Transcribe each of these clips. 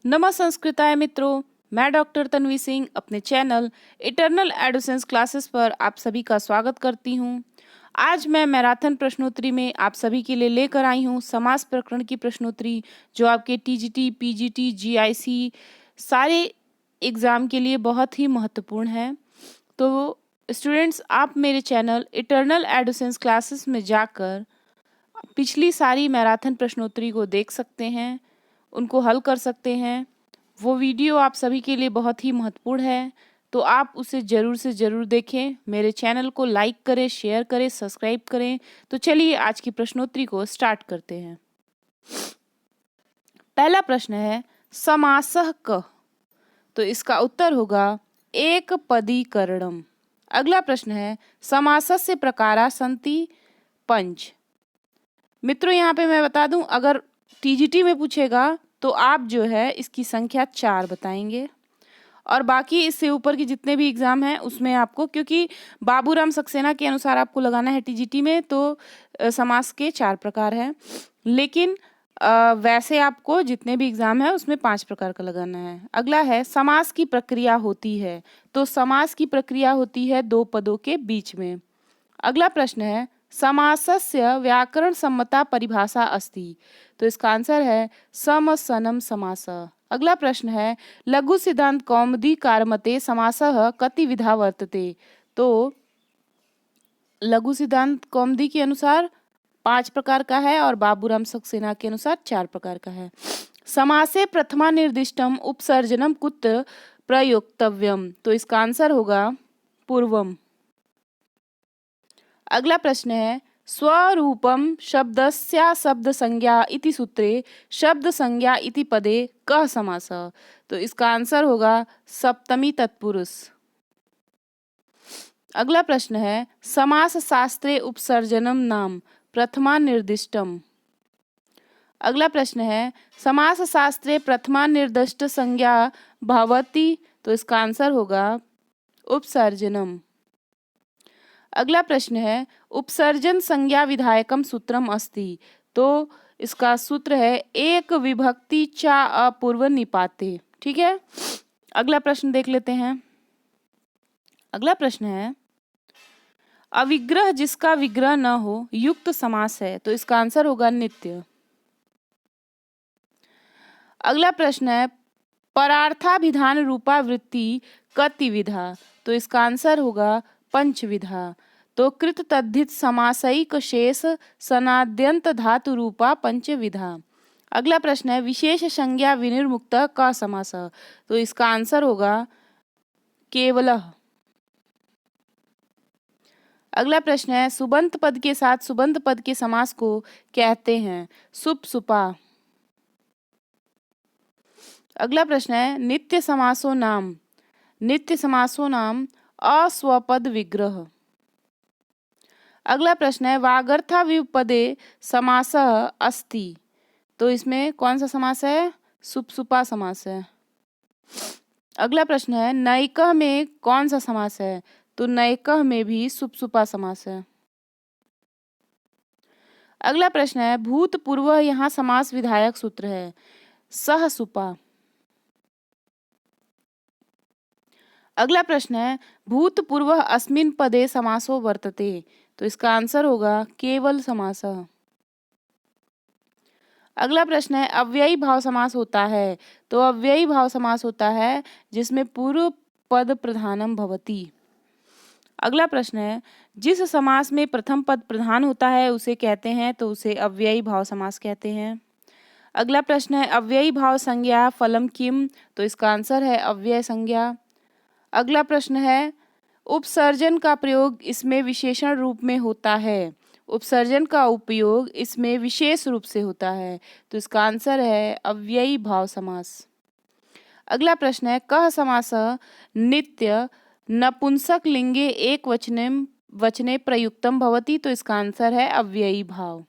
नमस्कृताय मित्रों, मैं डॉक्टर तन्वी सिंह अपने चैनल इटर्नल एडोसेंस क्लासेस पर आप सभी का स्वागत करती हूं। आज मैं मैराथन प्रश्नोत्तरी में आप सभी के लिए लेकर आई हूं समास प्रकरण की प्रश्नोत्तरी, जो आपके टीजीटी, पीजीटी, जीआईसी सारे एग्ज़ाम के लिए बहुत ही महत्वपूर्ण है। तो स्टूडेंट्स, आप मेरे चैनल इटर्नल एडोसेंस क्लासेस में जाकर पिछली सारी मैराथन प्रश्नोत्तरी को देख सकते हैं, उनको हल कर सकते हैं। वो वीडियो आप सभी के लिए बहुत ही महत्वपूर्ण है, तो आप उसे ज़रूर से ज़रूर देखें। मेरे चैनल को लाइक करें, शेयर करें, सब्सक्राइब करें। तो चलिए आज की प्रश्नोत्तरी को स्टार्ट करते हैं। पहला प्रश्न है समासः कः, तो इसका उत्तर होगा एक पदीकरणम। अगला प्रश्न है समासस्य प्रकारा सन्ति पंच। मित्रों, यहाँ पे मैं बता दूं, अगर टीजीटी में पूछेगा तो आप जो है इसकी संख्या 4 बताएंगे, और बाकी इससे ऊपर की जितने भी एग्जाम हैं उसमें आपको, क्योंकि बाबूराम सक्सेना के अनुसार आपको लगाना है टीजीटी में, तो समास के 4 प्रकार हैं, लेकिन वैसे आपको जितने भी एग्जाम है उसमें 5 प्रकार का लगाना है। अगला है समास की प्रक्रिया होती है, तो समास की प्रक्रिया होती है 2 पदों के बीच में। अगला प्रश्न है समासस्य व्याकरण सम्मता परिभाषा अस्ति, तो इसका आंसर है समसनम समास। अगला प्रश्न है लघु सिद्धांत कौमुदी कारमते समासः कति विधा वर्तते, तो लघु सिद्धांत कौमुदी के अनुसार 5 प्रकार का है और बाबूराम सक्सेना के अनुसार 4 प्रकार का है। समासे प्रथमा निर्दिष्टम उपसर्जनम कुत्र प्रयोक्तव्यम, तो इसका आंसर होगा पूर्वम। अगला प्रश्न है स्वरूपम शब्दस्या शब्द संज्ञा इति सूत्रे शब्द संज्ञा इति पदे कः समासः, तो इसका आंसर होगा सप्तमी तत्पुरुष। अगला प्रश्न है समास शास्त्रे उपसर्जनम नाम प्रथमा निर्दिष्टम। अगला प्रश्न है समास शास्त्रे प्रथमा निर्दिष्ट संज्ञा भवति, तो इसका आंसर होगा उपसर्जनम। अगला प्रश्न है उपसर्जन संज्ञा विधायकम सूत्रम अस्ति, तो इसका सूत्र है एक विभक्ति चा अपूर्व निपाते। ठीक है, अगला प्रश्न देख लेते हैं। अगला प्रश्न है अविग्रह जिसका विग्रह न हो युक्त समास है, तो इसका आंसर होगा नित्य। अगला प्रश्न है परार्थाभिधान रूपा वृत्ति कति विधा, तो इसका आंसर होगा पंचविधा। तो कृत तद्धित समासैक शेष सनाद्यंत धातु रूपा पंचविधा। अगला प्रश्न है विशेष संज्ञा विनिर्मुक्त का समास, तो इसका आंसर होगा केवलः। अगला प्रश्न है सुबंत पद के साथ सुबंत पद के समास को कहते हैं सुप सुपा। अगला प्रश्न है नित्य समासो नाम, नित्य समासो नाम अस्वपद विग्रह। अगला प्रश्न है वागर्था पदे समासः अस्ति, तो इसमें कौन सा समास है? सुपसुपा समास है। अगला प्रश्न है नैकः में कौन सा समास है? तो नैकः में भी सुपसुपा समास है। अगला प्रश्न है भूतपूर्व यहाँ समास विधायक सूत्र है सह सुपा। अगला प्रश्न है भूतपूर्व अस्मिन् पदे समासो वर्तते, तो इसका आंसर होगा केवल समासः। अगला प्रश्न है अव्ययी भाव समास होता है, तो अव्ययी भाव समास होता है जिसमें पूर्व पद प्रधानम भवति। अगला प्रश्न है जिस समास में प्रथम पद प्रधान होता है उसे कहते हैं, तो उसे अव्ययी भाव समास कहते हैं। अगला प्रश्न है अव्ययी भाव संज्ञा फलम किम, तो इसका आंसर है अव्यय संज्ञा। अगला प्रश्न है उपसर्जन का प्रयोग इसमें विशेषण रूप में होता है, उपसर्जन का उपयोग इसमें विशेष रूप से होता है, तो इसका आंसर है अव्ययी भाव समास। अगला प्रश्न है कः समासः नित्य नपुंसक लिंगे एक वचने प्रयुक्तम भवति, तो इसका आंसर है अव्ययी भाव।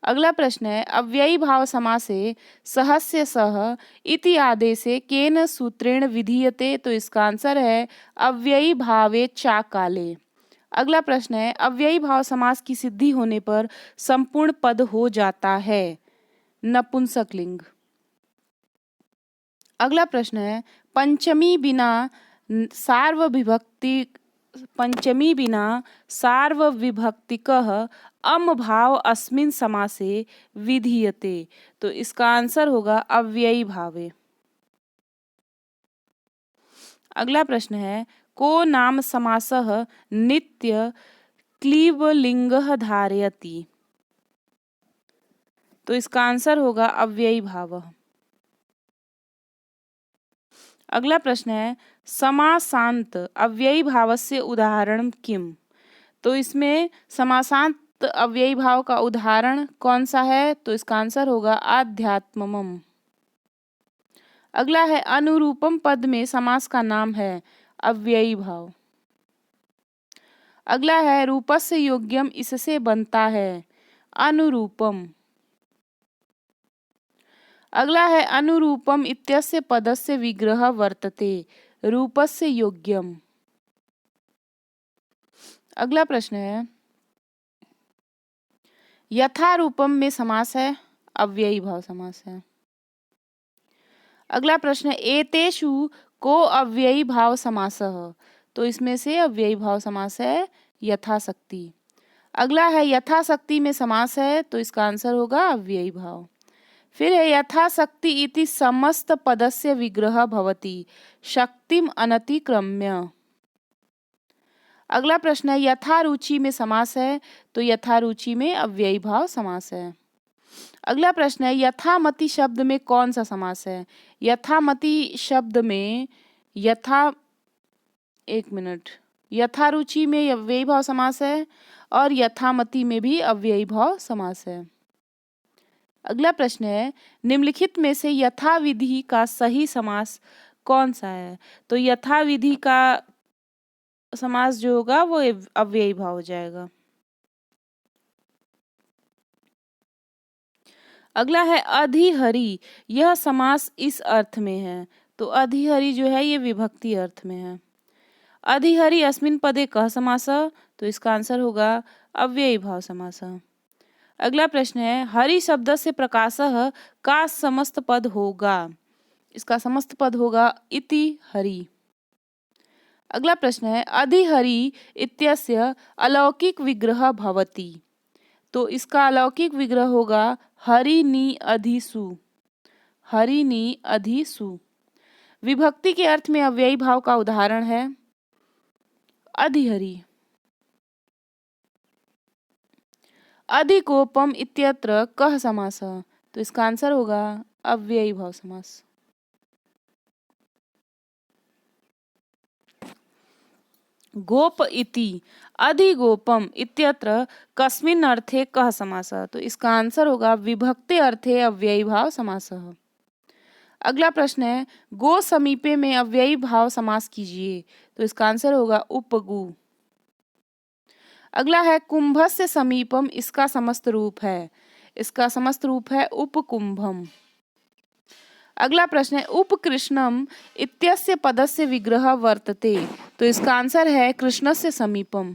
अगला प्रश्न है अव्ययी भाव समासे सहस्य सह इति आदेशे केन सूत्रेण विधीयते, तो इसका आंसर है अव्ययी भावे चा काले। अगला प्रश्न है अव्ययी भाव समास की सिद्धि होने पर संपूर्ण पद हो जाता है नपुंसक लिंग। अगला प्रश्न है पंचमी बिना सार्वविभक्ति पंचमी बिना सार्वविभक्तिकः अम भाव अस्मिन् समासे विधीयते। तो इसका आंसर होगा अव्ययी भावे। अगला प्रश्न है को नाम समासः नित्य क्लीबलिंगः धारयति। तो इसका आंसर होगा अव्ययी भाव। अगला प्रश्न है समासांत अव्ययी भावस्य उदाहरण किम। तो इसमें समासांत अव्ययी भाव का उदाहरण कौन सा है। तो इसका आंसर होगा आध्यात्मम। अगला है अनुरूपम पद में समास का नाम है अव्ययी भाव। अगला है रूपस्य योग्यम इससे बनता है अनुरूपम। अगला है अनुरूपम इत्यस्य पदस्य विग्रह वर्तते रूपस्य योग्यम। अगला प्रश्न है यथारूपम में समास है अव्ययी भाव समास है। अगला प्रश्न है एतेषु को अव्ययी भाव समासः। तो इसमें से अव्ययी भाव समास है यथाशक्ति। अगला है यथाशक्ति में समास है। तो इसका आंसर होगा अव्ययी भाव। फिर है यथाशक्ति इति समस्त पदस्य विग्रह भवति शक्तिम अनतिक्रम्य। अगला प्रश्न है यथारुचि में समास है। तो यथारुचि में अव्ययी भाव समास है। अगला प्रश्न है यथामति शब्द में कौन सा समास है। यथामति शब्द में यथारुचि में अव्ययी भाव समास है और यथामति में भी अव्ययी भाव समास है। अगला प्रश्न है निम्नलिखित में से यथाविधि का सही समास कौन सा है। तो यथाविधि का समास जो होगा वो अव्ययी भाव हो जाएगा। अगला है अधिहरि यह समास इस अर्थ में है। तो अधिहरि जो है ये विभक्ति अर्थ में है। अधिहरि अस्मिन् पदे कः समासः। तो इसका आंसर होगा अव्ययी भाव समासः। अगला प्रश्न है हरि शब्द से प्रकाशः का समस्त पद होगा। इसका समस्त पद होगा इति हरि। अगला प्रश्न है अधिहरि इत्यस्य अलौकिक विग्रह भवति। तो इसका अलौकिक विग्रह होगा हरिनि अधिसु। हरिनि अधिसु। विभक्ति के अर्थ में अव्ययी भाव का उदाहरण है अधिहरि। अधिकोपम इत्यत्र कः समासः। तो इसका आंसर होगा अव्ययी भाव समास। गोप इति अधिगोपम इत्यत्र कस्मिन् अर्थे कः समासः। तो इसका आंसर होगा विभक्ति अर्थे अव्ययी भाव समासः। अगला प्रश्न है गो समीपे में अव्ययी भाव समास कीजिए। तो इसका आंसर होगा उपगु। अगला है कुंभस्य समीपम इसका समस्त रूप है। इसका समस्त रूप है उपकुंभम। अगला प्रश्न है उपकृष्णम इत्यस्य पदस्य विग्रह वर्तते। तो इसका आंसर है कृष्णस्य समीपम।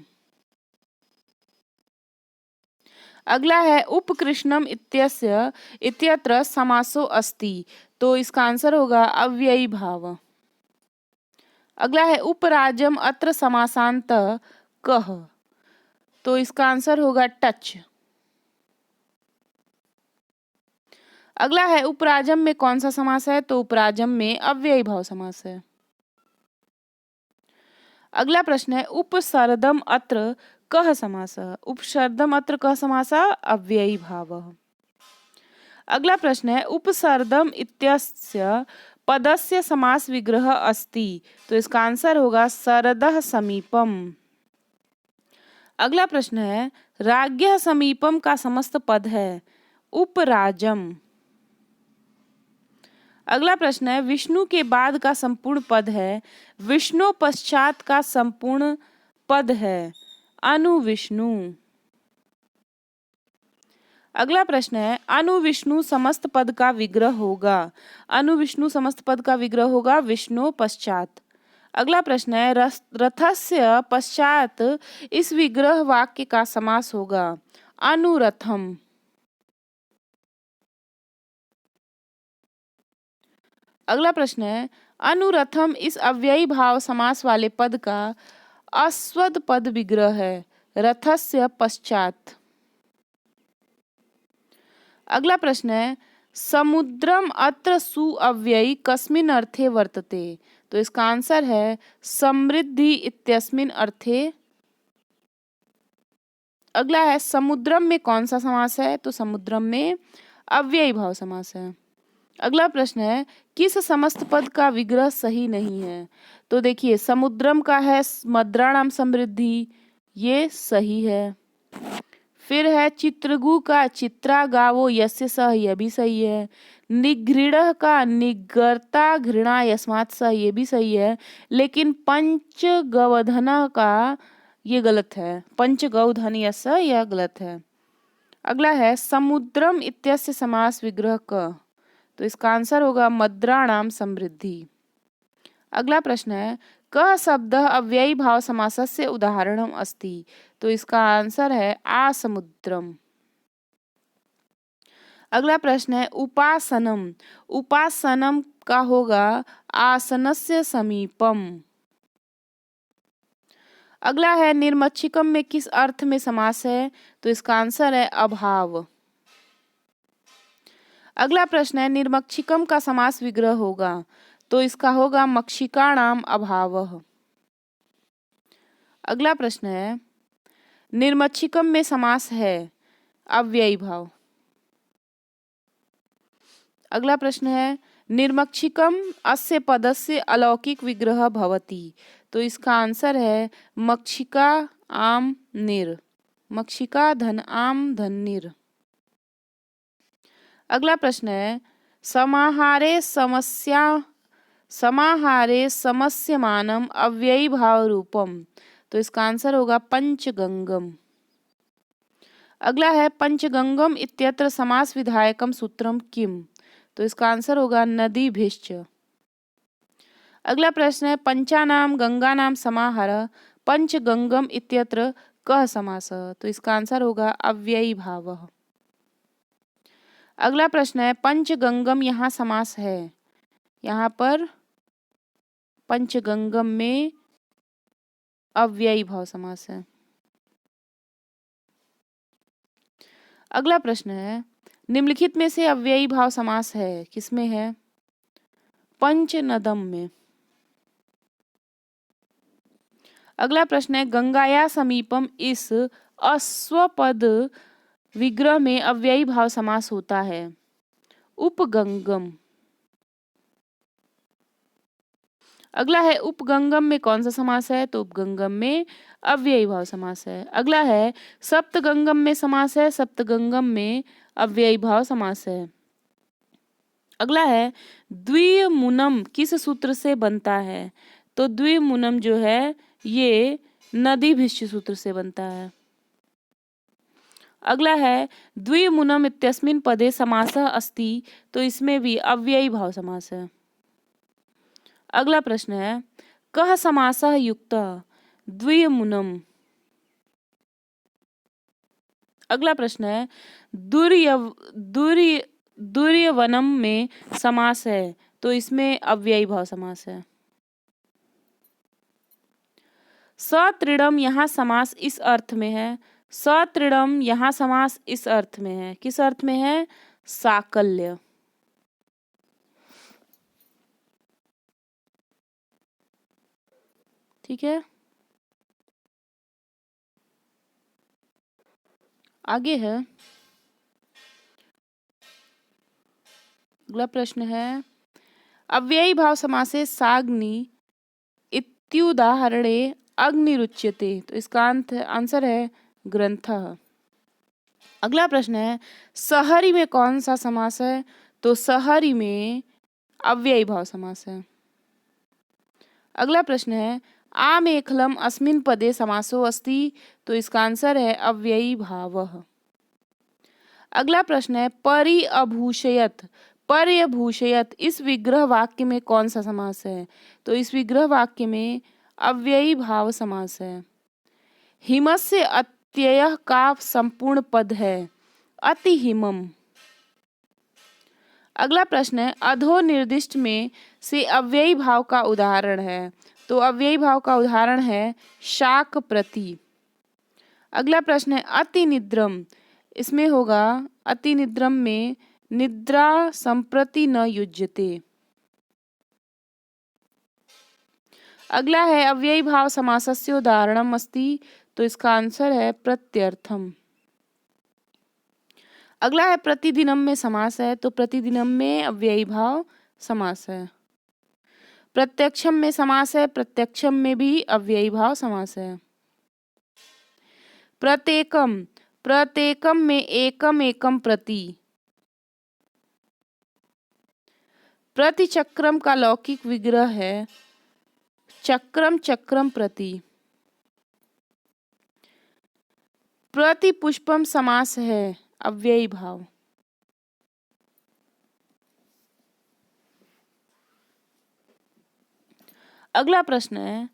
अगला है उपकृष्णम इत्यस्य इत्यत्र समासो अस्ति। तो इसका आंसर होगा अव्ययी भाव। अगला है उपराजम अत्र समासांत कः। तो इसका आंसर होगा टच। अगला है उपराजम में कौन सा समास है। तो उपराजम में अव्ययी भाव समास है। अगला प्रश्न है उपसर्दम अत्र कः समासः। उपसर्दम अत्र कः समासः अव्ययी भावः। अगला प्रश्न है उपसर्दम इत्यस्य पदस्य समास विग्रह अस्ति। तो इसका आंसर होगा सरदः समीपम। अगला प्रश्न है राज्ञः समीपम का समस्त पद है उपराजम। अगला प्रश्न है विष्णु के बाद का संपूर्ण पद है विष्णु पश्चात का संपूर्ण पद है अनुविष्णु। अगला प्रश्न है अनुविष्णु समस्त पद का विग्रह होगा। अनुविष्णु समस्त पद का विग्रह होगा विष्णु पश्चात। अगला प्रश्न है रथस्य पश्चात इस विग्रह वाक्य का समास होगा अनुरथम। अगला प्रश्न है अनुरथम इस अव्ययी भाव समास वाले पद का अस्वद पद विग्रह है रथस्य पश्चात। अगला प्रश्न है समुद्रम अत्र सु अव्ययी कस्मिन् अर्थे वर्तते, तो इसका आंसर है समृद्धि इत्यस्मिन् अर्थे। अगला है समुद्रम में कौन सा समास है, तो समुद्रम में अव्ययी भाव समास है। अगला प्रश्न है किस समस्त पद का विग्रह सही नहीं है, तो देखिए समुद्रम का है मद्राणाम समृद्धि, ये सही है। फिर है चित्रगु का चित्रा गावो यस्य सह, यह भी सही है। निगृढ़ का निगर्ता घृणा यस्मात् सह, ये भी सही है। लेकिन पंचगवधन का ये गलत है, पंचगौधन यस्य यह गलत है। अगला है समुद्रम इत्यस्य समास विग्रह क, तो इसका आंसर होगा मद्राणाम समृद्धि। अगला प्रश्न है क शब्द अव्ययी भाव समासस्य उदाहरणम अस्ति, तो इसका आंसर है आसमुद्रम। अगला प्रश्न है उपासनम, उपासनम का होगा आसनस्य समीपम। अगला है निर्मक्षिकम में किस अर्थ में समास है, तो इसका आंसर है अभाव। अगला प्रश्न है निर्मक्षिकम का समास विग्रह होगा, तो इसका होगा मक्षिकाणाम अभावः। अगला प्रश्न है निर्मक्षिकम में समास है अव्ययी भाव। अगला प्रश्न है निर्मक्षिकम अस्य पदस्य अलौकिक विग्रह भवति, तो इसका आंसर है मक्षिका आम निर, मक्षिका धन आम धन निर। अगला प्रश्न है समाहारे समस्यमानम अव्ययी भाव रूपम, तो इसका आंसर होगा पंचगंगम। अगला है पंचगंगम इत्यत्र समास विधायकम सूत्रम किम, तो इसका आंसर होगा नदी भिश्च। अगला प्रश्न है पंचानाम गंगानाम समाहार पंचगंगम इत्यत्र कः समास, तो इसका आंसर होगा अव्ययी भावः। अगला प्रश्न है पंचगंगम यहाँ समास है, यहाँ पर पंचगंगम में अव्ययी भाव समास है। अगला प्रश्न है निम्नलिखित में से अव्ययी भाव समास है किसमें है, पंचनदम में। अगला प्रश्न है गंगाया समीपम इस अस्वपद विग्रह में अव्ययी भाव समास होता है, उपगंगम। अगला है उपगंगम में कौन सा समास है, तो उपगंगम में अव्ययी भाव समास है। अगला है सप्तगंगम में समास है, सप्तगंगम में अव्ययी भाव समास है। अगला है द्विमुनम किस सूत्र से बनता है, तो द्विमुनम जो है ये नदी भिष्ट सूत्र से बनता है। अगला है द्विमुनम इत्यस्मिन् पदे समासः अस्ति, तो इसमें भी अव्ययी भाव समास है। अगला प्रश्न है कः समासः युक्तः द्विमुनम। अगला प्रश्न है दुर्यवनम में समास है, तो इसमें अव्ययी भाव समास है। सतृणम यहाँ समास इस अर्थ में है, सतृणम यहाँ समास इस अर्थ में है, किस अर्थ में है, साकल्य। ठीक है, आगे है अगला प्रश्न है अव्ययी भाव समासे साग्नि इत्युदाहरणे अग्निरुच्यते, तो इसका आंसर है ग्रंथः। अगला प्रश्न है सहरी में कौन सा समास है, तो सहरी में अव्ययी भाव समास है। अगला प्रश्न है आमेखलम अस्मिन् पदे समासो अस्ति, तो इसका आंसर है अव्ययी भावः। अगला प्रश्न है परिअभूषयत, पर्यभूषयत इस विग्रह वाक्य में कौन सा समास है, तो इस विग्रह वाक्य में अव्ययी भाव समास है। हिमस्य अत्ययः का संपूर्ण पद है अति हिमम। अगला प्रश्न है अधो निर्दिष्ट में से अव्ययी भाव का उदाहरण है। तो अव्ययी भाव का उदाहरण है शाक प्रति। अगला प्रश्न है अति निद्रम, इसमें होगा अति निद्रम में निद्रा संप्रति न युज्यते। अगला है अव्ययी भाव समासस्य उदाहरणम अस्ति, तो इसका आंसर है प्रत्यर्थम। अगला है प्रतिदिनम में समास है, तो प्रतिदिनम में अव्ययी भाव समास है। प्रत्यक्षम में समास है, प्रत्यक्षम में भी अव्ययी भाव समास है। प्रत्येकम, प्रत्येकम में एकम एकम प्रति। प्रतिचक्रम का लौकिक विग्रह है चक्रम चक्रम प्रति। प्रतिपुष्पम समास है अव्ययी भाव। अगला प्रश्न है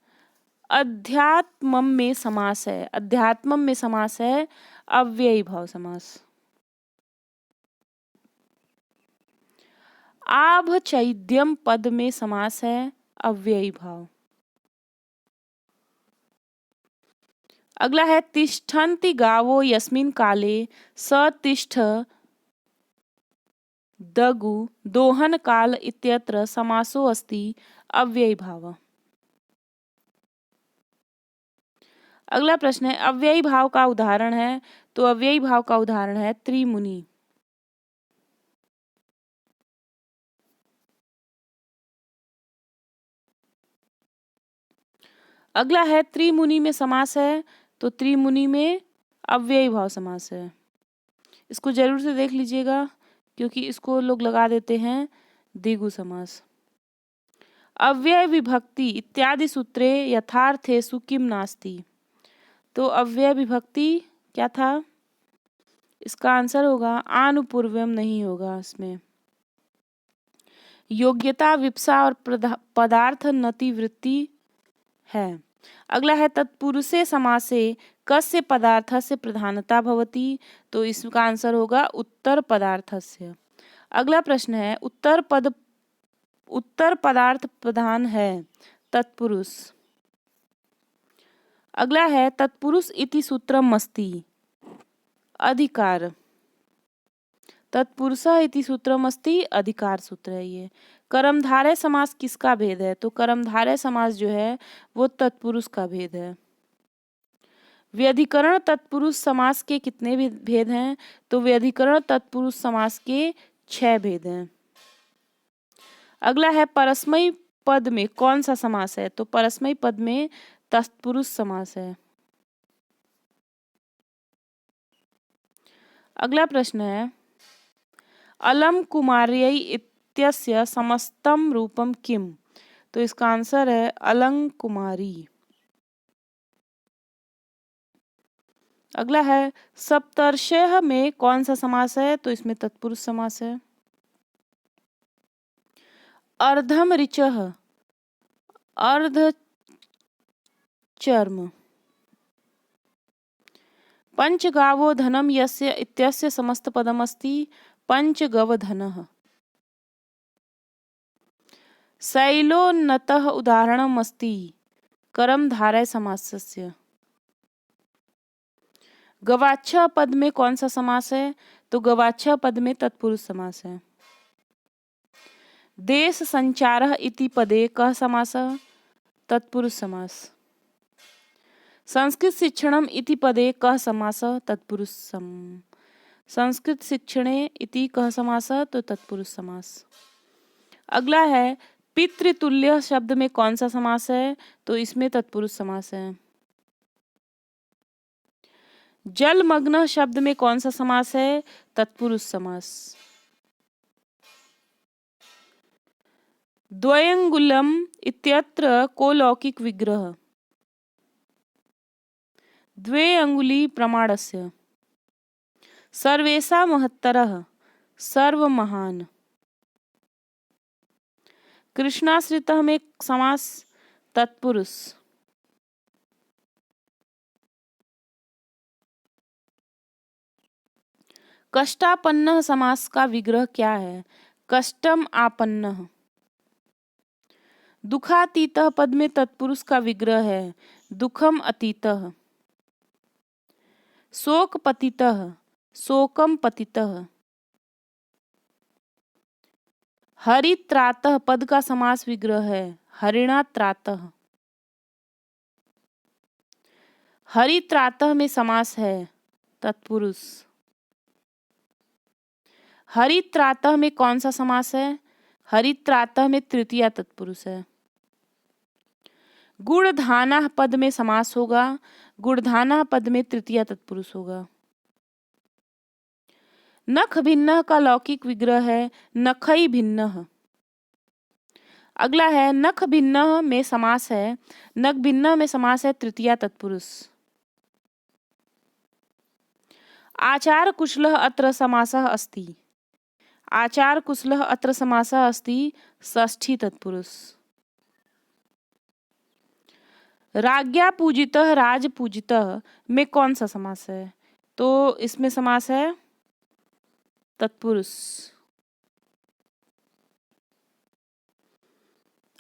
अध्यात्मम में समास है, अध्यात्मम में समास है अव्ययी भाव समास। आभचैद्यम पद में समास है अव्ययी भाव। अगला है तिष्ठन्ति गावो यस्मिन् काले सतिष्ठ दगु दोहन काल इत्यत्र समासो अस्ति अव्ययी भाव। अगला प्रश्न है अव्ययी भाव का उदाहरण है, तो अव्ययी भाव का उदाहरण है त्रिमुनि। अगला है त्रिमुनि में समास है, तो त्रिमुनि में अव्ययी भाव समास है। इसको जरूर से देख लीजिएगा क्योंकि इसको लोग लगा देते हैं द्विगु समास। अव्यय विभक्ति इत्यादि सूत्रे यथार्थेषु किम नास्ति, तो अव्यय विभक्ति क्या था, इसका आंसर होगा आनुपूर्व्यम नहीं होगा इसमें। योग्यता विप्सा और पदार्थ नति वृत्ति है। अगला है तत्पुरुषे समासे कस्य पदार्थस्य प्रधानता भवति, तो इसका आंसर होगा उत्तर पदार्थस्य। अगला प्रश्न है उत्तर पदार्थ प्रधान है तत्पुरुष। अगला है तत्पुरुष इति सूत्रम अस्ति अधिकार। तत्पुरुषः इति सूत्रम अस्ति अधिकार सूत्र है ये। कर्मधारय समास किसका भेद है, तो कर्मधारय समास जो है वो तत्पुरुष का भेद है। व्यधिकरण तत्पुरुष समास के कितने भेद हैं, तो व्यधिकरण तत्पुरुष समास के 6 भेद हैं। अगला है परस्मयी पद में कौन सा समास है, तो परस्मयी पद में तत्पुरुष समास है। अगला प्रश्न है अलम कुमार्यै इत्यस्य समस्तम रूपम किम, तो इसका आंसर है अलंग कुमारी। अगला है सप्तर्षय में कौन सा समास है, तो इसमें तत्पुरुष समास है। अर्धम ऋचः अर्ध चर्म। पंचगावो धनम यस्य इत्यस्य समस्त पदम अस्ति पंचगवधनः। शैलोन्नतः उदाहरणम् अस्ति कर्मधारय समासस्य। गवाच्छ पद में कौन सा समास है, तो गवाच्छ पद में तत्पुरुष समास है। देश संचारः इति पदे कः समासः, तत्पुरुष समास। संस्कृत शिक्षणम इति पदे कः समासः, तत्पुरुष सम। संस्कृत शिक्षणे इति कः समासः, तो तत्पुरुष समास। अगला है पितृतुल्य शब्द में कौन सा समास है, तो इसमें तत्पुरुष समास है। जलमग्न शब्द में कौन सा समास है, तत्पुरुष समास। द्वयंगुलम इत्यत्र को लौकिक विग्रह द्वे अंगुली प्रमाणस्य। सर्वेषा महत्तरः सर्व महान। कृष्णाश्रितः में समास तत्पुरुष। कष्टापन्न समास का विग्रह क्या है, कष्टम आपन्नः। दुखातीतः पद में तत्पुरुष का विग्रह है, दुखम अतीतः। शोक पतितः, शोकम पतितः। हरित्रातः पद का समास विग्रह है, हरिणात्रातः। हरित्रातः में समास है, तत्पुरुष। हरित्रातः में कौन सा समास है? हरित्रातः में तृतीया तत्पुरुष है। गुणधानः पद में समास होगा, गुणधानः पद में तृतीया तत्पुरुष होगा। नख भिन्नः का लौकिक विग्रह है, नखई भिन्नः। अगला है नख भिन्नः में समास है, नख भिन्नः में समास है तृतीया तत्पुरुष। आचार कुशलः अत्र समासः अस्ति। आचार कुशलः अत्र समासः अस्ति, षष्ठी तत्पुरुष। राज्ञा पूजितः राज पूजितः में कौन सा समास है? तो इसमें समास है तत्पुरुष।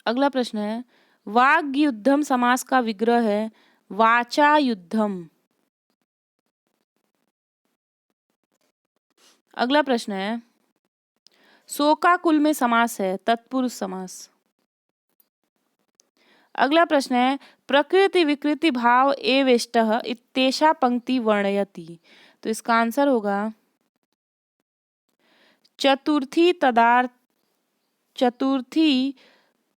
अगला प्रश्न है वाग युद्धम समास का विग्रह है, वाचा युद्धम। अगला प्रश्न है शोकाकुल में समास है, तत्पुरुष समास। अगला प्रश्न है प्रकृति विकृति भाव एवेष्टः इत्येषा पंक्ति वर्णयति। तो इसका आंसर होगा चतुर्थी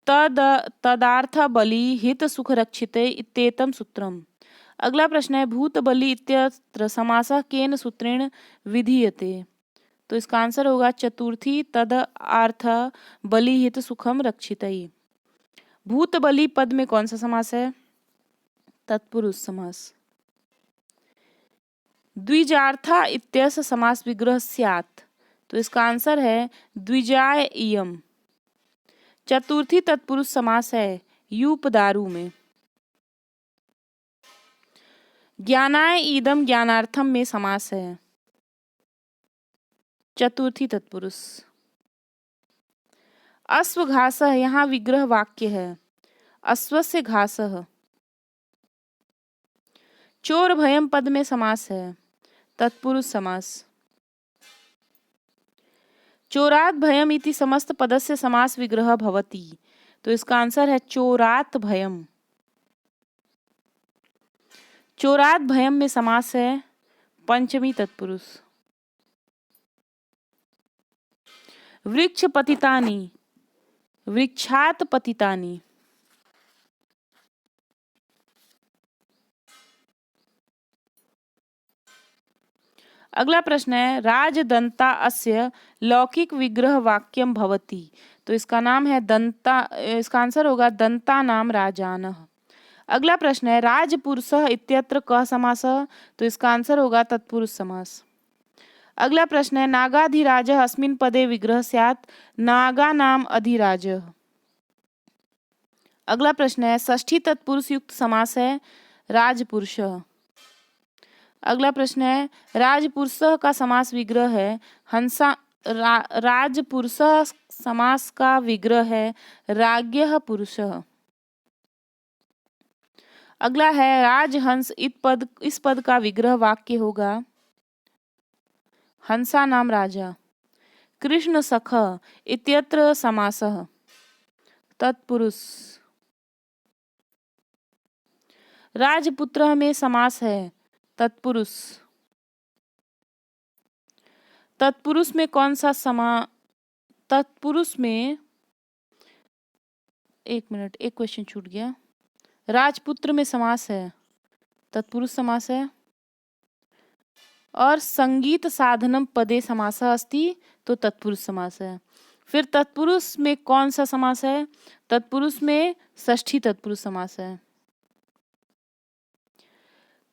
तदार्थ बलि हित सुख रक्षिते इत्येतं सूत्रम। अगला प्रश्न है भूत बलि इत्यत्र समासः केन सूत्रेण विधीयते। तो इसका आंसर होगा चतुर्थी तदार्थ बलि हित सुखम रक्षिते। भूत बलि पद में कौन सा समास है? तत्पुरुष समास। द्विजार्था इत्यस्य समास विग्रह स्यात्। तो इसका आंसर है द्विजाय इयम्। चतुर्थी तत्पुरुष समास है यूपदारु में। ज्ञानाय इदम ज्ञानार्थम में समास है, चतुर्थी तत्पुरुष। अश्वघासः यहाँ विग्रह वाक्य है, अश्वस्य घासः। चोर भयम पद में समास है, तत्पुरुष समास। चोरात भयम इति समस्त पदस्य समास विग्रह भवति। तो इसका आंसर है चोरात भयम। चोरात भयम में समास है पंचमी तत्पुरुष। वृक्ष पतितानि, वृक्षात पतितानि। अगला प्रश्न है राजदंता अस्य लौकिक विग्रह वाक्यम भवति। तो इसका नाम है इसका आंसर होगा दंता नाम राजानः। अगला प्रश्न है राजपुरुषः इत्यत्र कः समासः। तो इसका आंसर होगा तत्पुरुष समास। अगला प्रश्न है नागाधिराजः अस्मिन् पदे विग्रह स्यात्, नागा नाम अधिराजः। अगला प्रश्न है षष्ठी तत्पुरुष युक्त समास है राजपुरुषः। अगला प्रश्न है राजपुरुषः का समास विग्रह है हंसा। राजपुरुषः समास का विग्रह है राज्ञः पुरुषः। अगला है राजहंस इस पद का विग्रह वाक्य होगा हंसा नाम राजा। कृष्ण सख इत्यत्र समासः, तत्पुरुष। राजपुत्र में समास है, तत्पुरुष। तत्पुरुष में कौन सा तत्पुरुष में एक मिनट, एक क्वेश्चन छूट गया। राजपुत्र में समास है, तत्पुरुष समास है। और संगीत साधनम पदे समासः अस्ति, तो तत्पुरुष समास है। फिर तत्पुरुष में कौन सा समास है? तत्पुरुष में षष्ठी तत्पुरुष समास है।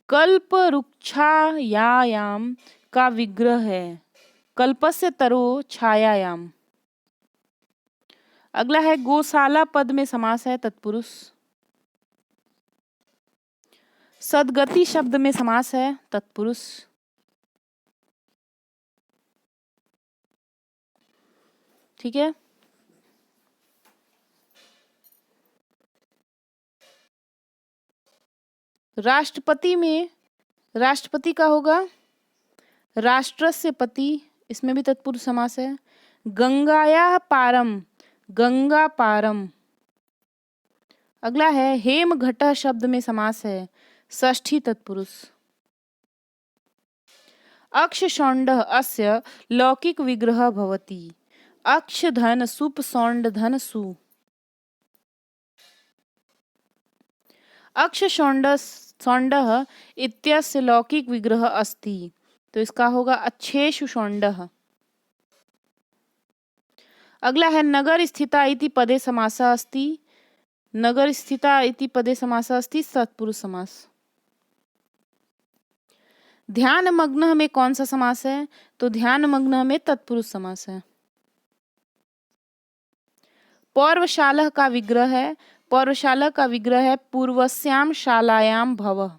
कल्प वृक्षायाम का विग्रह है कल्पस्य तरो छायायाम। अगला है गौशाला पद में समास है, तत्पुरुष। सदगति शब्द में समास है, तत्पुरुष। ठीक है। राष्ट्रपति में राष्ट्रपति का होगा राष्ट्रस्य पति, इसमें भी तत्पुरुष समास है। गंगाया पारम, गंगा पारम। अगला है हेम घट शब्द में समास है, षष्ठी तत्पुरुष। अक्ष शौंड अस्य लौकिक विग्रह भवति, अक्ष धन सुप सौंड धन सु। अक्ष शौंड सौंड इत्यस्य लौकिक विग्रह अस्ति, तो इसका होगा अच्छेषु शौंडः। अगला है नगर स्थिता इति पदे समासः अस्ति, नगर स्थिता इति पदे समासः अस्ति, तत्पुरुष समास। ध्यान मग्न में कौन सा समास है, तो ध्यान मग्न में तत्पुरुष समास है। पौर्वशाला का विग्रह है, पौर्वशाला का विग्रह है पूर्वस्याम शालायाम भवः।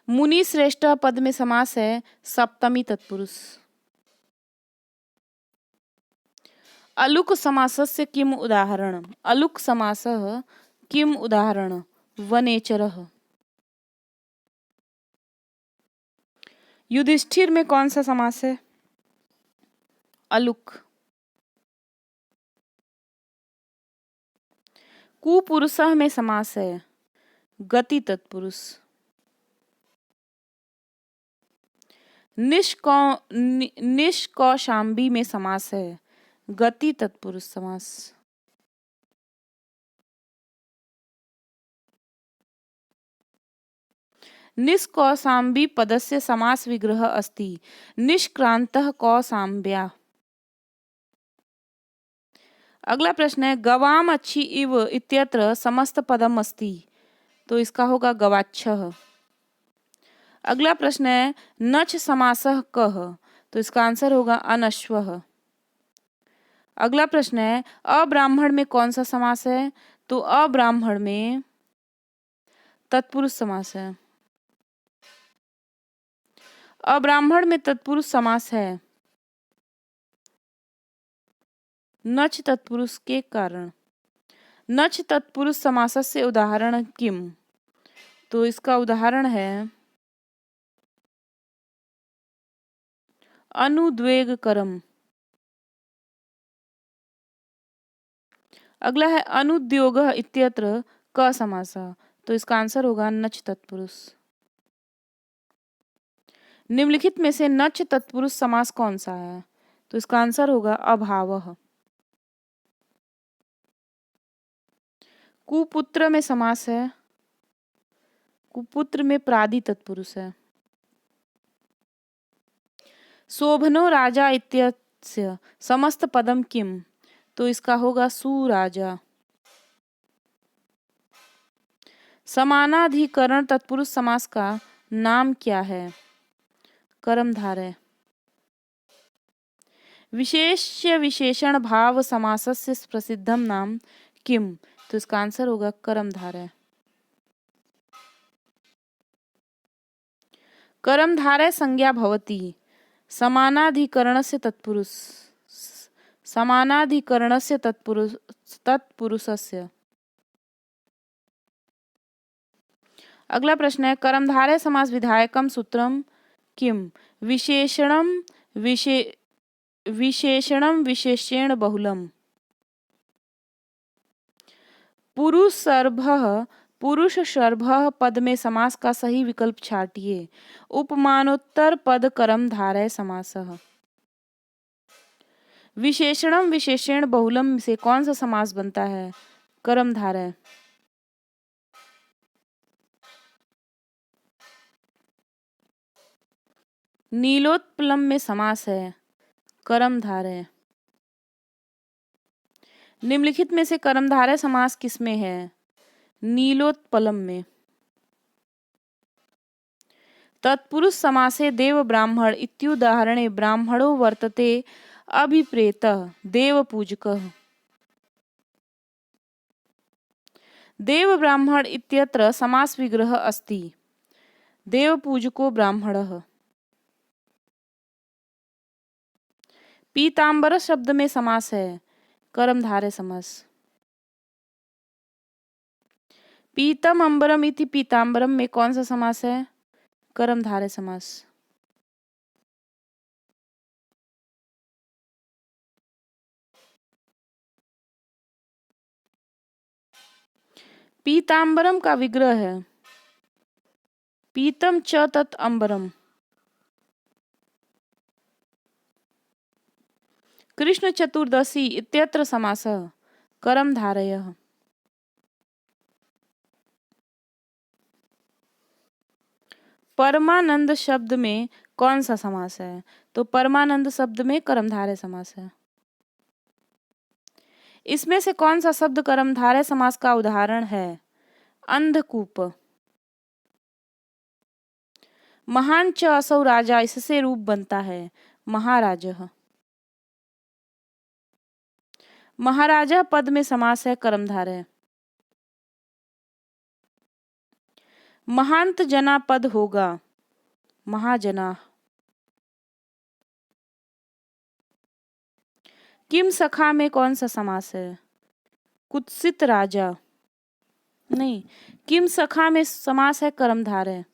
मुनि श्रेष्ठ पद में समास है, सप्तमी तत्पुरुष। अलुक समासस्य किम उदाहरणम्, अलुक समासः किम उदाहरणं, वनेचरः। युधिष्ठिर में कौन सा समास है, अलुक। कुपुरुषः में समास है, गति तत्पुरुष। निष्कौशाम्बी में समास है, गति तत्पुरुष समास। निष्कौशाम्बी पदस्य समास विग्रह अस्ति, निष्क्रान्तः कौशाम्ब्या। अगला प्रश्न है गवाम अच्छी इव इत्यत्र समस्त पदम अस्ति, तो इसका होगा गवाच्छः। अगला प्रश्न है नच समासः कः, तो इसका आंसर होगा अनश्वः। अगला प्रश्न है अब्राह्मण में कौन सा समास है, तो अब्राह्मण में तत्पुरुष समास है। अब्राह्मण में तत्पुरुष समास है नच तत्पुरुष के कारण। नच तत्पुरुष समासस्य उदाहरण किम, तो इसका उदाहरण है अनुद्वेगकरम। अगला है अनुद्योग इत्यत्र क समासः, तो इसका आंसर होगा नच तत्पुरुष। निम्नलिखित में से नच तत्पुरुष समास कौन सा है, तो इसका आंसर होगा अभावः। कुपुत्र में समास है, कुपुत्र में प्रादि तत्पुरुष है। शोभनो राजा इत्यस्य समस्त पदम किम, तो इसका होगा सुराजा। समानाधिकरण तत्पुरुष समास का नाम क्या है, कर्मधारय। विशेष्य विशेषण भाव समासस्य प्रसिद्धम नाम किम, तो इसका आंसर होगा कर्मधारय। कर्मधारय संज्ञा भवति समानाधिकरणस्य तत्पुरुष, समानाधिकरणस्य तत्पुरुषस्य। अगला प्रश्न है कर्मधारय समास विधायकम सूत्रम किम, विशेषणम विशेषणम विशेषेण बहुलम। पुरुष सर्भः पद में समास का सही विकल्प छाटिए। उपमानोत्तर पद कर्मधारय समासः। विशेषणम विशेषण बहुलम से कौन सा समास बनता है, कर्मधारय। नीलोत्पलम में समास है, कर्मधारय। निम्नलिखित में से कर्मधारय समास किसमें है, नीलोत्पलम में। तत्पुरुष समासे देव ब्राह्मण इत्युदाहरणे ब्राह्मणो वर्तते अभिप्रेतः देवपूजकः। देव ब्राह्मण इत्यत्र समास विग्रह अस्ति, देवपूजको ब्राह्मणः। पीताम्बर शब्द में समास है कर्मधारय समास। पीतम अम्बरम इति पीताम्बरम में कौन सा समास है? कर्मधारय समास। पीताम्बरम का विग्रह है पीतम च तत् अम्बरम। कृष्ण चतुर्दशी इत्यत्र समासः कर्मधारयः। परमानंद शब्द में कौन सा समास है? तो परमानंद शब्द में कर्मधारय समास है। इसमें से कौन सा शब्द कर्मधारय समास का उदाहरण है? अंधकूप। महान च असौ राजा, इससे रूप बनता है महाराजः। महाराजा पद में समास है कर्मधारय। महांत जना पद होगा महाजना। किम सखा में कौन सा समास है? कुत्सित राजा। नहीं, किम सखा में समास है कर्मधारय।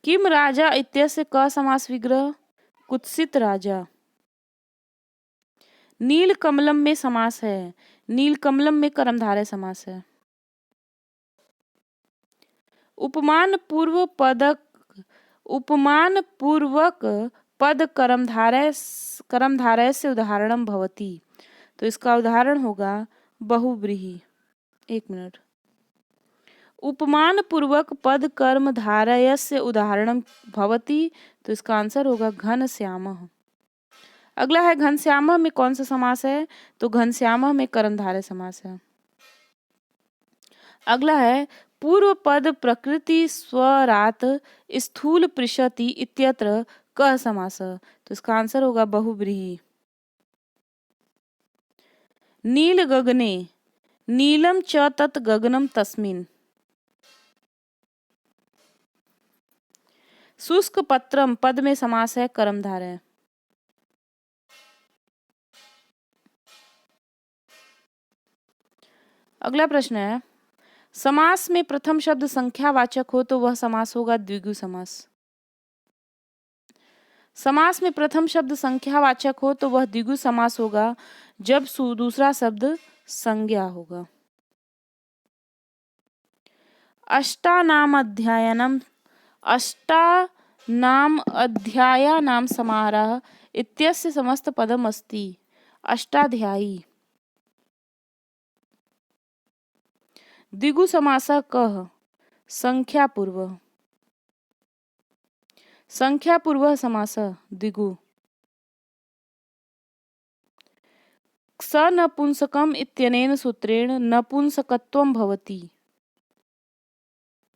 किम राजा इत्यस्य क समास विग्रह कुत्सित राजा। नील कमलम में समास है नील कमलम में कर्मधारय समास है। उपमान पूर्वक पद कर्मधारय से उदाहरणम भवति। तो इसका उदाहरण होगा बहुव्रीहि। एक मिनट। उपमान पूर्वक पद कर्मधारय से उदाहरणम भवति, तो इसका आंसर होगा घनश्यामः। अगला है घनश्यामः में कौन सा समास है? तो घनश्यामः में कर्मधारय समास है। अगला है पूर्व पद प्रकृति स्वरात स्थूल पृषति इत्यत्र क समास। तो इसका आंसर होगा बहुव्रीहि। नील गगने नीलम च तत् गगनम तस्मिन्। शुष्क पत्रम पद में समास है कर्मधारय। अगला प्रश्न है समास में प्रथम शब्द संख्यावाचक हो तो वह समास होगा द्विगु समास। समास में प्रथम शब्द संख्यावाचक हो तो वह द्विगु समास होगा जब दूसरा शब्द संज्ञा होगा। अष्टानाम अध्यायानाम समाहारः इत्यस्य समस्त पदम अस्ति अष्टाध्यायी। द्विगु समासः कः? संख्यापूर्वः। संख्यापूर्वः समासः द्विगु। सनपुंसकम् इत्यनेन सूत्रेण नपुंसकत्वं भवति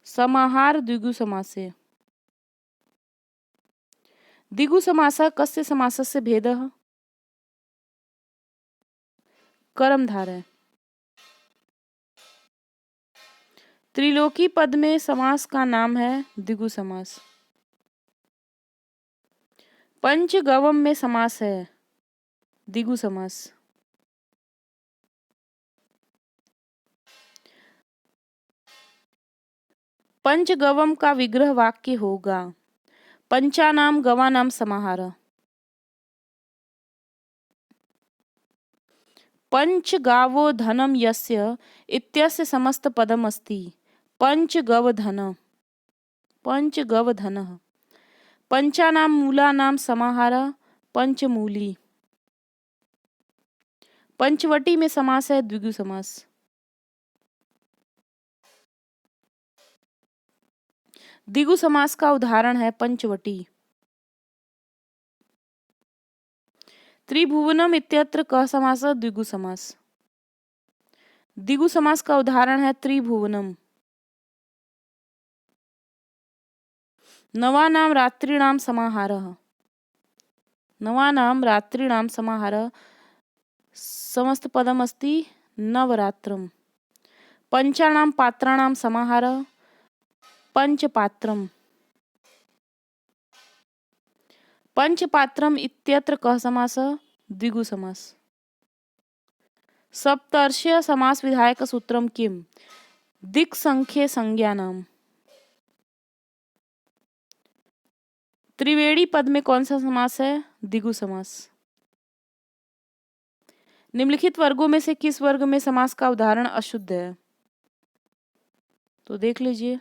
समाहार द्विगु समासे। द्विगु समासः कस्य समासस्य भेदः? कर्मधारय। त्रिलोकी पद में समास का नाम है द्विगु समास। पंचगवम में समास है द्विगु समास। पंचगवम का विग्रह वाक्य होगा पंचानाम गवानाम समाहारः। पंचगावो धनम यस्य इत्यस्य समस्त पदम अस्ति पंचगवधन। पंचगवधनः। पंचानाम मूलानाम समाहारः पंचमूली। पंचवटी में समास है द्विगु समास। द्विगु समास का उदाहरण है पंचवटी। त्रिभुवनम इत्यत्र क समासः द्विगु समास। द्विगु समास का उदाहरण है त्रिभुवनम। नवानाम रात्रिणाम समाहारः। नवानाम रात्रिणाम समाहारः समस्त पदम अस्ति नवरात्रम। पंचानाम पात्राणाम समाहारः पंचपात्रम। पंचपात्रम इत्यत्र कः समासः? द्विगु समास। सप्तर्षीय समास विधायक सूत्रम किम? दिक् संख्ये संज्ञानाम। त्रिवेणी पद में कौन सा समास है? द्विगु समास। निम्नलिखित वर्गों में से किस वर्ग में समास का उदाहरण अशुद्ध है? तो देख लीजिए।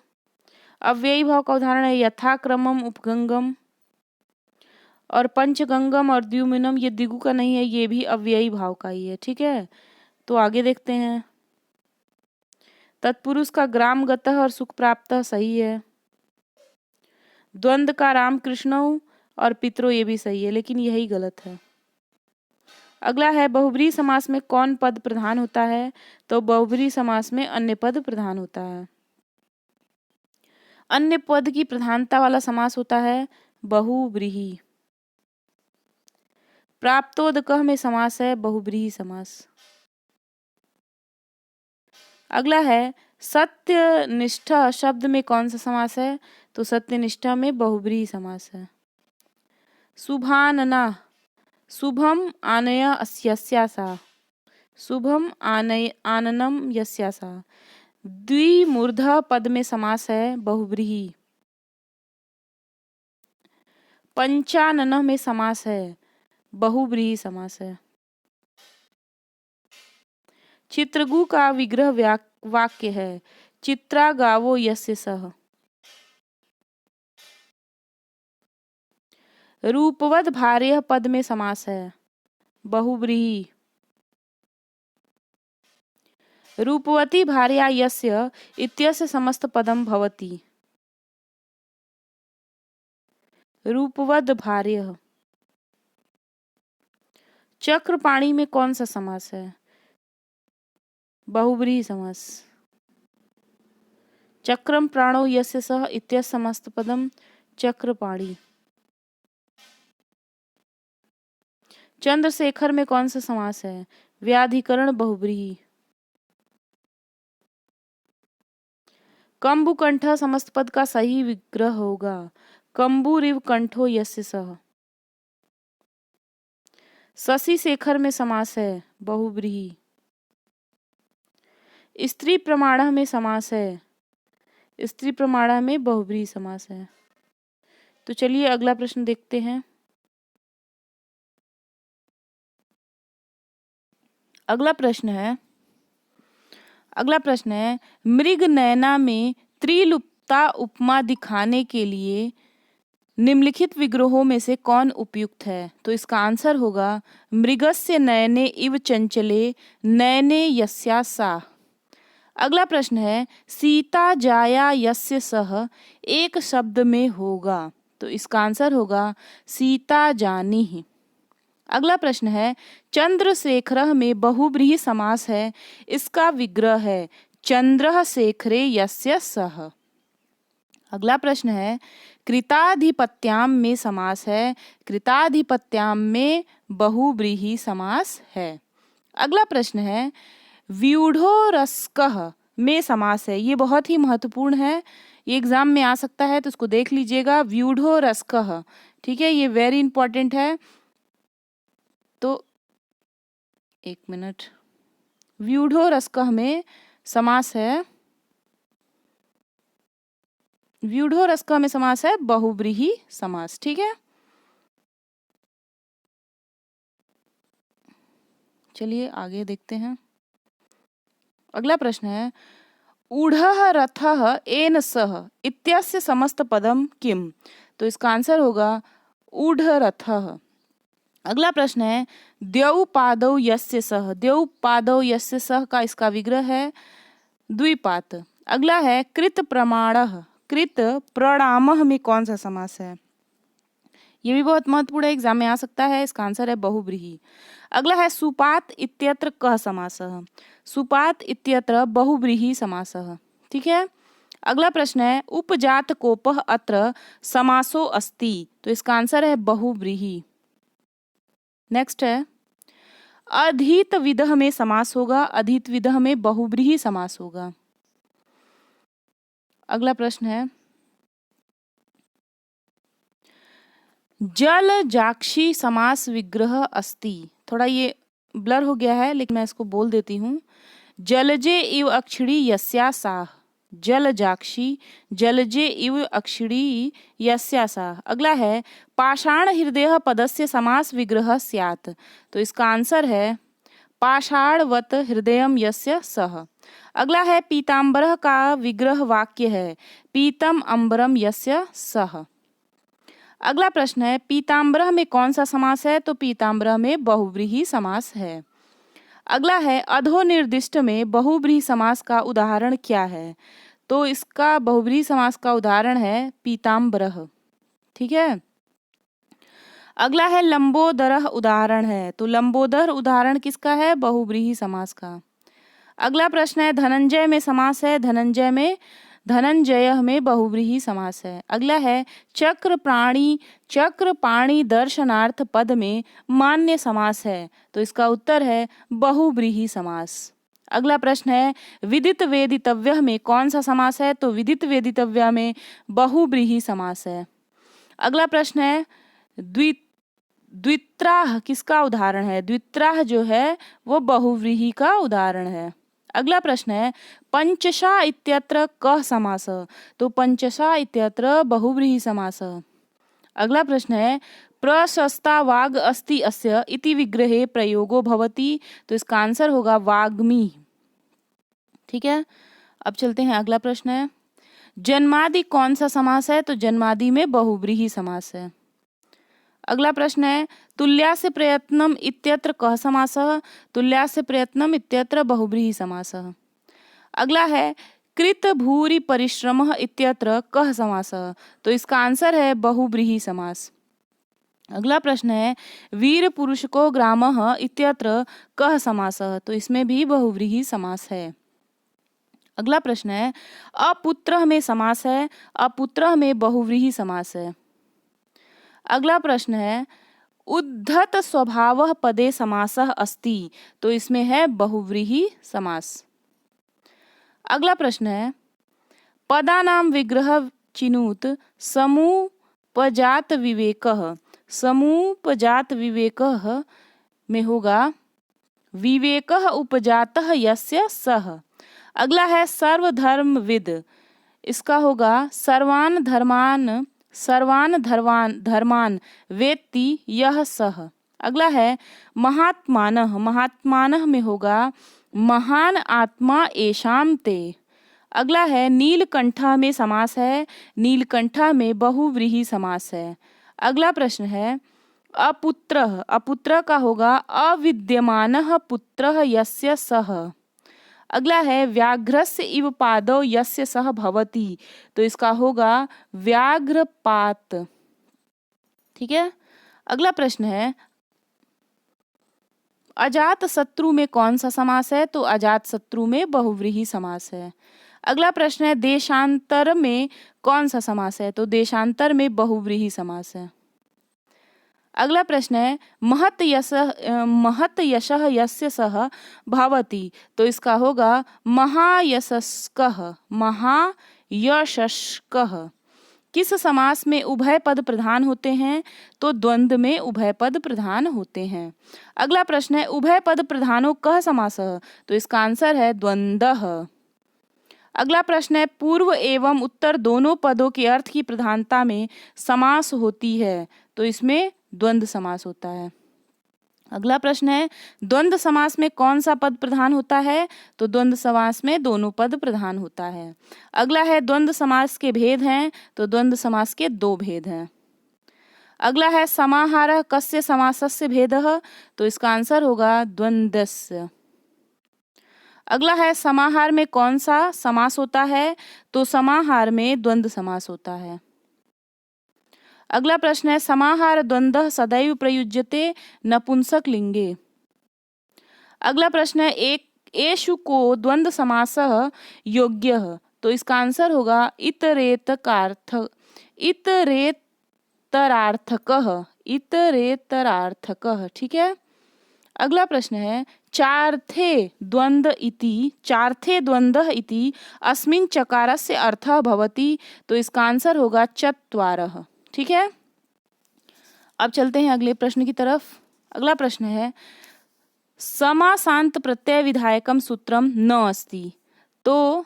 अव्ययी भाव का उदाहरण है यथाक्रमम, उपगंगम और पंचगंगम और द्युमिनम। ये द्विगु का नहीं है, ये भी अव्ययी भाव का ही है। ठीक है, तो आगे देखते हैं। तत्पुरुष का ग्राम गतः और सुख प्राप्त सही है। द्वंद्व का राम कृष्ण और पितरो, ये भी सही है, लेकिन यही गलत है। अगला है बहुब्रीहि समास में कौन पद प्रधान होता है? तो बहुब्रीहि समास में अन्य पद प्रधान होता है। अन्य पद की प्रधानता वाला समास होता है बहुब्रीहि। प्राप्तोदकः में समास है बहुब्रीहि समास। अगला है सत्यनिष्ठ शब्द में कौन सा समास है? तो सत्यनिष्ठ में बहुब्रीहि समास है। शुभानना, शुभम आनय यस्यासा, शुभम आनय आननम यस्यासा। द्विमूर्ध पद में समास है बहुब्रीहि। पंचानन में समास है बहुब्रीहि समास है। चित्रगु का विग्रह वाक्य है चित्रा गावो यस्य सह। रूपवद भार्य पद में समास है बहुब्रीहि। रूपवती भार्या यस्य इत्यस्य समस्त पदम भवति। रूपवद भार्य। चक्रपाणी में कौन सा समास है? बहुब्रीहि समास। चक्रम प्राणो यस्य सह इत्यस्य समस्त पदम चक्रपाणी। चंद्रशेखर में कौन सा समास है? व्याधिकरण बहुब्रीहि। कंबुकंठ समस्त पद का सही विग्रह होगा कंबुरिव कंठो यस्य सह। शशि शेखर में समास है बहुब्रीहि। स्त्री प्रमाण में समास है, स्त्री प्रमाण में बहुब्रीहि समास है। तो चलिए अगला प्रश्न देखते हैं। अगला प्रश्न है मृग नयना में त्रिलुप्ता उपमा दिखाने के लिए निम्नलिखित विग्रहों में से कौन उपयुक्त है? तो इसका आंसर होगा मृगस्य नयने इव चंचले नयने यस्या सा। अगला प्रश्न है सीता जाया यस्य सह एक शब्द में होगा। तो इसका आंसर होगा सीता जानी। अगला प्रश्न है चंद्रशेखर में बहुब्रीहि समास है, इसका विग्रह है चंद्र शेखरे यस्य सह। अगला प्रश्न है कृताधिपत्याम में समास है, कृताधिपत्याम में बहुब्रीहि समास है। अगला प्रश्न है व्यूढ़ोरस्कः में समास है, ये बहुत ही महत्वपूर्ण है, ये एग्जाम में आ सकता है, तो इसको देख लीजिएगा। व्यूढ़ोरस्कः, ठीक है, ये वेरी इंपॉर्टेंट है। तो एक मिनट, व्यूढ़ोरस्कः में समास है, व्यूढ़ोरस्कः में समास है बहुब्रीहि समास। ठीक है, चलिए आगे देखते हैं। अगला प्रश्न है ऊढ़ः रथः एन सह इत्यस्य समस्त पदम किम? तो इसका आंसर होगा ऊढ़ रथः। अगला प्रश्न है द्यौ पादौ यस्य सह, द्यौ पादौ यस्य सह का इसका विग्रह है द्विपात। अगला है कृत प्रमाणः, कृत प्रणामः में कौन सा समास है? ये भी बहुत महत्वपूर्ण है, एग्जाम में आ सकता है, इसका आंसर है बहुब्रीहि। अगला है सुपात इत्यत्र कः समासः, सुपात इत्यत्र बहुब्रीहि समासः। ठीक है, अगला प्रश्न है उपजात कोपः अत्र समासो अस्ति, तो इसका आंसर है बहुब्रीहि। नेक्स्ट है अधीत विदः में समास होगा, अधीत विदः में बहुब्रीहि समास होगा। अगला प्रश्न है जल जाक्षी समास विग्रह अस्ति। थोड़ा ये ब्लर हो गया है लेकिन मैं इसको बोल देती हूँ। जलजे इव अक्षिणी यस्यासाह, जल जाक्षी जलजे इव अक्षिणी यस्यासाह। अगला है पाषाण हृदय पदस्य समास विग्रह स्यात्। तो इसका आंसर है पाषाणवत हृदयम यस्य सह। अगला है पीताम्बरः का विग्रह वाक्य है पीतम अंबरम यस्य सह। अगला प्रश्न है पीताम्बरः में कौन सा समास है? तो पीताम्बरः में बहुव्रीहि समास है। अगला है अधोनिर्दिष्ट में बहुव्रीहि समास का उदाहरण क्या है? तो इसका बहुव्रीहि समास का उदाहरण है पीताम्बरः। ठीक है। अगला है लंबोदरः उदाहरण है। तो लंबोदर उदाहरण किसका है? बहुव्रीहि समास का। अगला प्रश्न है धनंजय में समास है। धनंजय में धनंजय में बहुव्रीहि समास है। अगला है चक्र पाणी दर्शनार्थ पद में मान्य समास है। तो इसका उत्तर है बहुव्रीहि समास। अगला प्रश्न है विदित वेदितव्य में कौन सा समास है? तो विदित वेदितव्य में बहुव्रीहि समास है। अगला प्रश्न है द्वित्राह किसका उदाहरण है? द्वित्राह जो है वो बहुव्रीहि का उदाहरण है। अगला प्रश्न है पंचशा इत्यत्र कः समासः? तो पंचशा इत्यत्र बहुव्रीहि समासः। अगला प्रश्न है प्रशस्ता वाग अस्ति अस्य इति विग्रहे प्रयोगो भवति। तो इसका आंसर होगा वाग्मी। ठीक है। अब चलते हैं अगला प्रश्न है जन्मादि कौन सा समास है? तो जन्मादि में बहुव्रीहि समास है। अगला प्रश्न है तुल्यास्य प्रयत्नम इत्यत्र कः समासः? तुल्यास्य प्रयत्नम इत्यत्र बहुव्रीहि समासः। अगला है कृत भूरि परिश्रमः इत्यत्र कः समासः? तो इसका आंसर है बहुव्रीहि समास। अगला प्रश्न है वीर पुरुष को ग्रामः इत्यत्र कः समासः? तो इसमें भी बहुव्रीहि समास है। अगला प्रश्न है अपुत्रः में समास है। अपुत्रः में बहुव्रीहि समास है। अगला प्रश्न है उद्धत स्वभावः पदे समासः अस्ति। तो इसमें है बहुव्रीहि समास। अगला प्रश्न है पदानां विग्रह चिनुत समुपजात विवेकः। समुपजात विवेकः में होगा विवेकः उपजातः यस्य सः। अगला है सर्वधर्मविद, इसका होगा सर्वान धर्मान वेत्ति यह सः। अगला है महात्मानः, महात्मानः में होगा महान आत्मा एषां ते। अगला है नीलकंठा में समास है। नीलकंठा में बहुव्रीहि समास है। अगला प्रश्न है अपुत्रः, अपुत्र का होगा अविद्यमानः पुत्रः यस्य सः। अगला है व्याघ्रस्य इव पादौ यस्य सः भवति। तो इसका होगा व्याघ्रपात। ठीक है। अगला प्रश्न है अजात शत्रु में कौन सा समास है? तो अजात शत्रु में बहुव्रीहि समास है। अगला प्रश्न है देशांतर में कौन सा समास है? तो देशांतर में बहुव्रीहि समास है। अगला प्रश्न है महत यशः यस्य सः भवति। तो इसका होगा महायशस्कः, महायशस्कः। किस समास में उभय पद प्रधान होते हैं? तो द्वंद्व में उभय पद प्रधान होते हैं। अगला प्रश्न है उभय पद प्रधानो कः समासः? तो इसका आंसर है द्वंद्वः। अगला प्रश्न है पूर्व एवं उत्तर दोनों पदों के अर्थ की प्रधानता में समास होती है। तो इसमें द्वंद्व समास होता है। अगला प्रश्न है द्वंद्व समास में कौन सा पद प्रधान होता है? तो द्वंद्व समास में दोनों पद प्रधान होता है। अगला है द्वंद्व समास के भेद हैं। तो द्वंद्व समास के 2 भेद हैं। अगला है समाहारः कस्य समासस्य भेदः? तो इसका आंसर होगा द्वंद्वस्य। अगला है समाहार में कौन सा समास होता है? तो समाहार में द्वंद्व समास होता है। अगला प्रश्न है समाहार द्वंद्व सदैव प्रयुज्यते नपुंसक लिंगे। अगला प्रश्न है एषु को द्वंद्व समासः योग्यः? तो इसका आंसर होगा इतरेतरार्थकः। ठीक है। अगला प्रश्न है चार्थे द्वंद्व इति अस्मिन् चकारस्य अर्थः भवति। तो इसका आंसर होगा चत्वारः। ठीक है। अब चलते हैं अगले प्रश्न की तरफ। अगला प्रश्न है समासांत प्रत्यय विधायकम सूत्रम न अस्ति। तो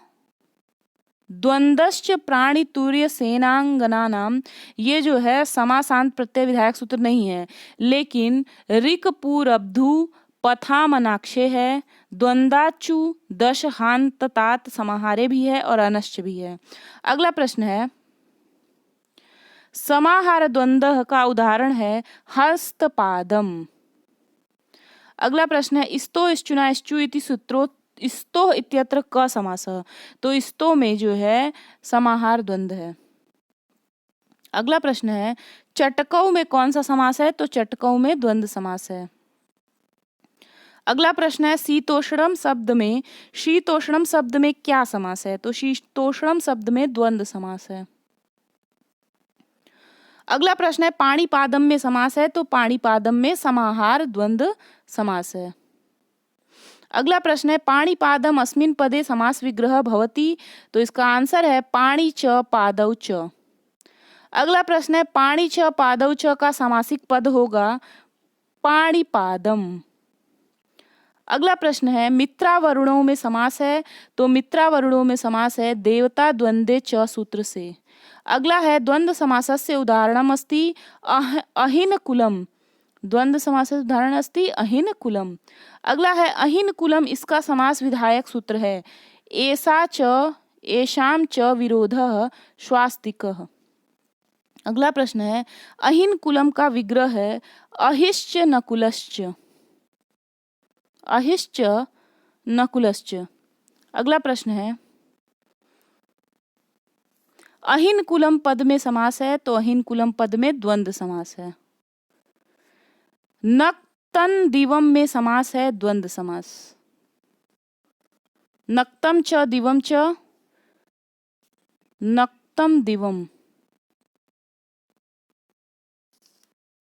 द्वंद्वश्च प्राणी तुर्य सेनांगनानाम, ये जो है समासांत प्रत्यय विधायक सूत्र नहीं है, लेकिन ऋक पूरब्धु पथामनाक्षे है, द्वंद्वाचु दश हांत तात समाहारे भी है और अनश्च भी है। अगला प्रश्न है समाहार द्वंद्व का उदाहरण है हस्तपादम। अगला प्रश्न है स्तो श्चुना श्चु इति सूत्रो स्तो इत्यत्र क समासः। तो स्तो में जो है समाहार द्वंद्व है। अगला प्रश्न है चटकौ में कौन सा समास है? तो चटकौ में द्वंद्व समास है। अगला प्रश्न है शीतोष्णम शब्द में, शीतोष्णम शब्द में क्या समास है? तो शीतोष्णम शब्द में द्वंद्व समास है। अगला प्रश्न है पाणिपादम में समास है। तो पाणिपादम में समाहार द्वंद्व समास है। अगला प्रश्न है पाणिपादम अस्मिन् पदे समास विग्रह भवति। तो इसका आंसर है पाणि च पादौ च। अगला प्रश्न है पाणि च पादौ च का समासिक पद होगा पाणिपादम। अगला प्रश्न है मित्रावरुणों में समास है। तो मित्रावरुणों में समास है देवता द्वंद्वे च सूत्र से। अगला है द्वंद्व समासस्य उदाहरणम अस्ति अहिन कुलम। द्वंद्व समासस्य उदाहरण अस्ति अहिन कुलम। अगला है अहिन कुलम, इसका समास विधायक सूत्र है एषा च एषां च विरोधः स्वास्तिकः। अगला प्रश्न है अहिन कुलम का विग्रह है अहिश्च नकुलश्च। अहिश्च नकुलश्च। अगला प्रश्न है अहिन कुलम पद में समास है। तो अहिन कुलम पद में द्वंद्व समास है। नक्तन दिवम में समास है द्वंद्व समास। नक्तम च दिवम च नक्तम दिवम।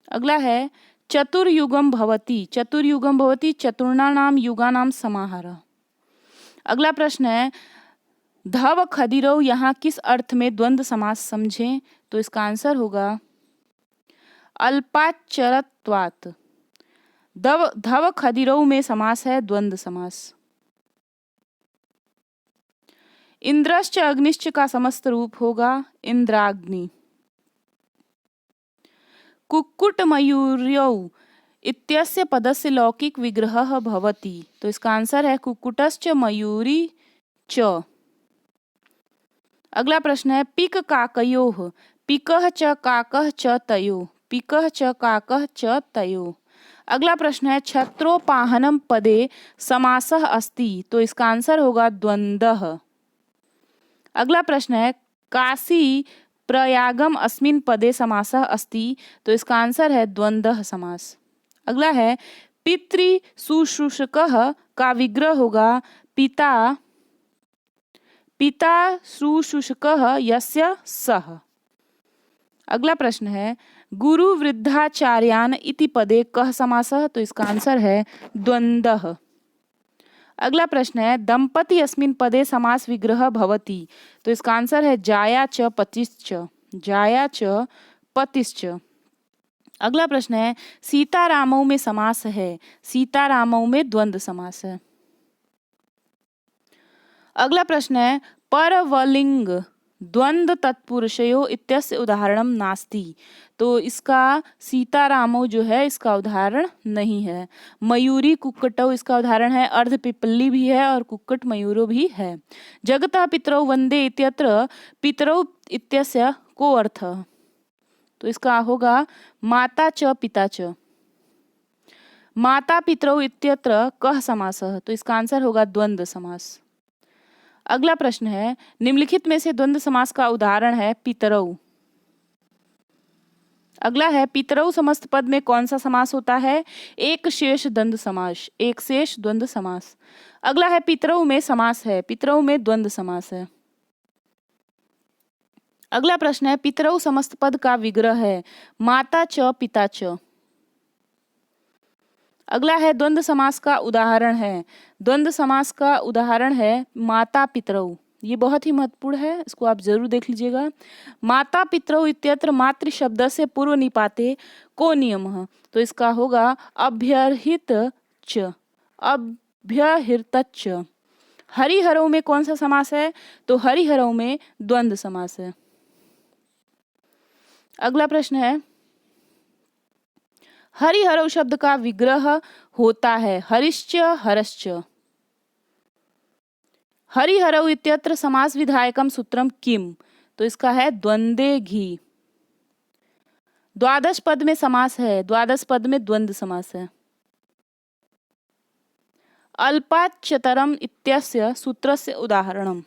अगला है चतुर्युगम भवति। चतुर्युगम भवति चतुर्णानाम युगानाम समाहारः। अगला प्रश्न है धव खदिरौ यहाँ किस अर्थ में द्वंद्व समास समझें? तो इसका आंसर होगा अल्पाचरत्वात्। धव खदिरौ में समास है द्वंद्व समास। इंद्रश्च अग्निश्च का समस्त रूप होगा इंद्राग्नि। कुक्कुट मयूर्यौ इत्यस्य पदस्य लौकिक विग्रहः भवति। तो इसका आंसर है कुक्कुटश्च मयूरी च। अगला प्रश्न है पिक काकयोः पिकः च काकः च तयोः पिकः च काकः च तयोः। अगला प्रश्न है छत्रोपाहनम पदे समासः अस्ति। तो इसका आंसर होगा द्वंद्वः। अगला प्रश्न है काशी प्रयागम अस्मिन् पदे समासः अस्ति। तो इसका आंसर है द्वंद्व समास। अगला है पितृ शुश्रूषकः का विग्रह होगा पिता पिता शुश्रूषकः यस्य सः। अगला प्रश्न है गुरु वृद्धाचार्यान इति पदे कः समासः। तो इसका आंसर है द्वंद्वः। अगला प्रश्न है दंपति अस्मिन् पदे समास विग्रह भवति। तो इसका आंसर है जाया च पतिश्च। जाया च पतिश्च। अगला प्रश्न है सीतारामौ में समास है। सीतारामौ में द्वंद्व समास है। अगला प्रश्न है परवलिंग द्वंद्व तत्पुरुषयो इत्यस्य उदाहरणम नास्ति। तो इसका सीतारामौ जो है इसका उदाहरण नहीं है। मयूरी कुक्कुटौ इसका उदाहरण है। अर्ध पिपल्ली भी है और कुक्कुट मयूरो भी है। जगतः पितरौ वंदे इत्यत्र पितरौ इत्यस्य को अर्थ। तो इसका होगा माता च पिता च। माता पितरौ इत्यत्र कः समासः। तो इसका आंसर होगा द्वंद्व समास। अगला प्रश्न है निम्नलिखित में से द्वंद्व समास का उदाहरण है पितरौ। अगला है पितरौ समस्त पद में कौन सा समास होता है? एक शेष द्वंद्व समास। एक शेष द्वंद्व समास। अगला है पितरौ में समास है। पितरौ में द्वंद्व समास है। अगला प्रश्न है पितरौ समस्त पद का विग्रह है माता च पिता च। अगला है द्वंद्व समास का उदाहरण है। द्वंद्व समास का उदाहरण है माता पितरौ। ये बहुत ही महत्वपूर्ण है, इसको आप जरूर देख लीजिएगा। माता पितरौ इत्यत्र मातृ शब्द से पूर्व निपाते को नियम, तो इसका होगा अभ्यर्हित च, अभ्यर्हित च। हरिहरौ में कौन सा समास है? तो हरिहरौ में द्वंद्व समास है। अगला प्रश्न है, हरिहरौ शब्द का विग्रह होता है हरिश्च हरश्च। हरिहरौ इत्यत्र समास विधायकम सूत्रम किम, तो इसका है द्वंद्वे घी। द्वादश पद में समास है, द्वादश पद में द्वंद्व समास है। अल्पाच्यतरम इत्यस्य सूत्रस्य उदाहरणम,